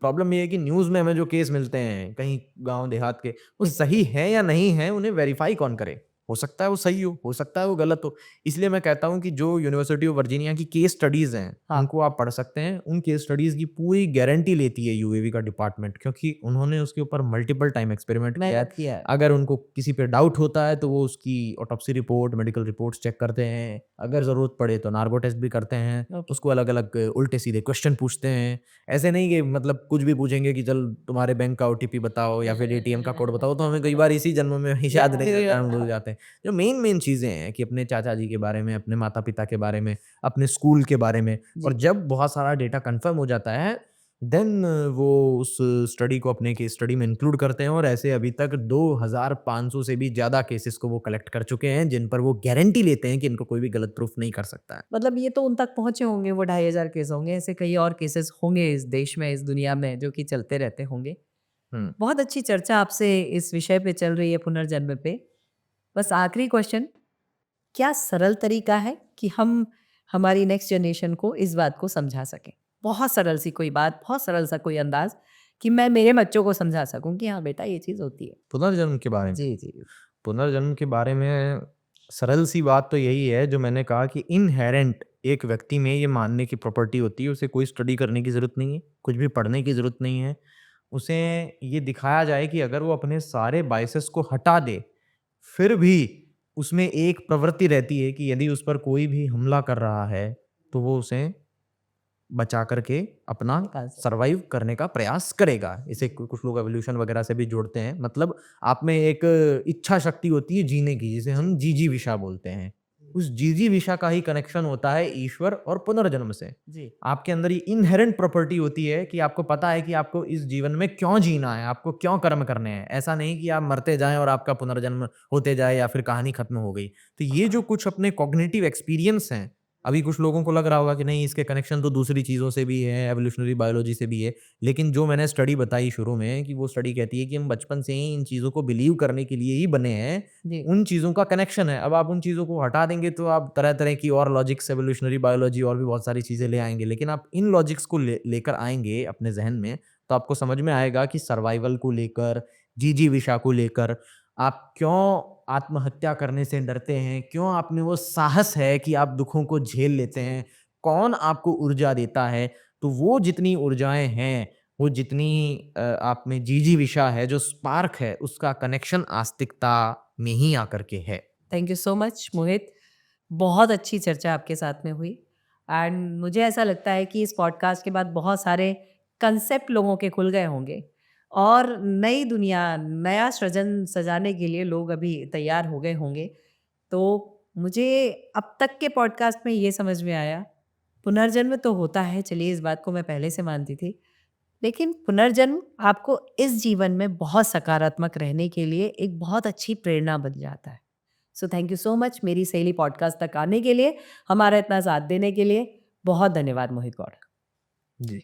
प्रॉब्लम ये है कि न्यूज़ में हमें जो केस मिलते हैं कहीं गाँव देहात के, वो सही है या नहीं है, उन्हें वेरीफाई कौन करे? हो सकता है वो सही हो सकता है वो गलत हो। इसलिए मैं कहता हूँ कि जो यूनिवर्सिटी ऑफ वर्जीनिया की केस स्टडीज़ हैं, हाँ। उनको आप पढ़ सकते हैं। उन केस स्टडीज़ की पूरी गारंटी लेती है यूएवी का डिपार्टमेंट, क्योंकि उन्होंने उसके ऊपर मल्टीपल टाइम एक्सपेरिमेंट किया है। मेहनत किया है। अगर उनको किसी पे डाउट होता है तो वो उसकी autopsy report, medical reports check करते हैं। अगर ज़रूरत पड़े तो नार्को टेस्ट भी करते हैं। ओके। उसको अलग-अलग उल्टे-सीधे क्वेश्चन पूछते हैं। ऐसे नहीं कि मतलब कुछ भी पूछेंगे कि चल तुम्हारे बैंक का ओटीपी बताओ या फिर एटीएम का कोड बताओ, तो हमें कई बार इसी जन्म में ही याद नहीं रहता, हम भूल जाते हैं। जो मेन चीज़ें हैं कि अपने चाचा जी के बारे में, अपने माता-पिता के बारे में, अपने स्कूल के बारे में, जी। और जब बहुत सारा डेटा कन्फर्म हो जाता है, देन वो उस स्टडी को अपने केस स्टडी में इंक्लूड करते हैं। और ऐसे अभी तक 2500 से भी ज़्यादा केसेस को वो कलेक्ट कर चुके हैं, जिन पर वो गारंटी लेते हैं कि इनको कोई भी गलत प्रूफ नहीं कर सकता है। मतलब ये तो उन तक पहुंचे होंगे, वो 2500 केस होंगे, ऐसे कई और केसेस होंगे इस देश में, इस दुनिया में, जो कि चलते रहते होंगे। हुँ। बहुत अच्छी चर्चा आपसे इस विषय पे चल रही है, पुनर्जन्म पे। बस आखिरी क्वेश्चन, क्या सरल तरीका है कि हम हमारी नेक्स्ट जनरेशन को इस बात को समझा सकें? बहुत सरल सी कोई बात, बहुत सरल सा कोई अंदाज कि मैं मेरे बच्चों को समझा सकूं कि हाँ बेटा ये चीज़ होती है। पुनर्जन्म के बारे में? जी जी। पुनर्जन्म के बारे में सरल सी बात तो यही है जो मैंने कहा कि इनहेरेंट एक व्यक्ति में ये मानने की प्रॉपर्टी होती है। उसे कोई स्टडी करने की ज़रूरत नहीं है, कुछ भी पढ़ने की ज़रूरत नहीं है। उसे ये दिखाया जाए कि अगर वो अपने सारे बायसेस को हटा दे, फिर भी उसमें एक प्रवृत्ति रहती है कि यदि उस पर कोई भी हमला कर रहा है, तो वो उसे बचा करके अपना निकाल सकते। सर्वाइव करने का प्रयास करेगा। इसे कुछ लोग एवोल्यूशन वगैरह से भी जोड़ते हैं। मतलब आप में एक इच्छा शक्ति होती है जीने की, जिसे हम जिजीविषा बोलते हैं। उस जिजीविषा का ही कनेक्शन होता है ईश्वर और पुनर्जन्म से। जी। आपके अंदर ये इनहेरेंट प्रॉपर्टी होती है कि आपको पता है कि आपको इस जीवन में क्यों जीना है, आपको क्यों कर्म करने हैं। ऐसा नहीं कि आप मरते जाएँ और आपका पुनर्जन्म होते जाए या फिर कहानी खत्म हो गई। तो ये जो कुछ अपने कॉग्निटिव एक्सपीरियंस हैं, अभी कुछ लोगों को लग रहा होगा कि नहीं इसके कनेक्शन तो दूसरी चीज़ों से भी है, एवोल्यूशनरी बायोलॉजी से भी है। लेकिन जो मैंने स्टडी बताई शुरू में कि वो स्टडी कहती है कि हम बचपन से ही इन चीज़ों को बिलीव करने के लिए ही बने हैं, जी। उन चीज़ों का कनेक्शन है। अब आप उन चीज़ों को हटा देंगे तो आप तरह-तरह की और लॉजिक्स, एवोल्यूशनरी बायोलॉजी और भी बहुत सारी चीज़ें ले आएँगे। लेकिन आप इन लॉजिक्स को लेकर आएँगे अपने ज़हन में, तो आपको समझ में आएगा कि सर्वाइवल को लेकर, जिजीविषा को लेकर, आप क्यों आत्महत्या करने से डरते हैं? क्यों आप में वो साहस है कि आप दुखों को झेल लेते हैं? कौन आपको ऊर्जा देता है? तो वो जितनी ऊर्जाएँ हैं, वो जितनी आप में जिजीविषा है, जो स्पार्क है, उसका कनेक्शन आस्तिकता में ही आकर के है। थैंक यू सो मच मोहित। बहुत अच्छी चर्चा आपके साथ में हुई एंड मुझे ऐसा लगता है कि इस पॉडकास्ट के बाद बहुत सारे कंसेप्ट लोगों के खुल गए होंगे और नई दुनिया, नया सृजन सजाने के लिए लोग अभी तैयार हो गए होंगे। तो मुझे अब तक के पॉडकास्ट में ये समझ में आया, पुनर्जन्म तो होता है, चलिए इस बात को मैं पहले से मानती थी, लेकिन पुनर्जन्म आपको इस जीवन में बहुत सकारात्मक रहने के लिए एक बहुत अच्छी प्रेरणा बन जाता है। So thank you so much मेरी सहेली पॉडकास्ट तक आने के लिए, हमारा इतना साथ देने के लिए। बहुत धन्यवाद मोहित गौड़। जी।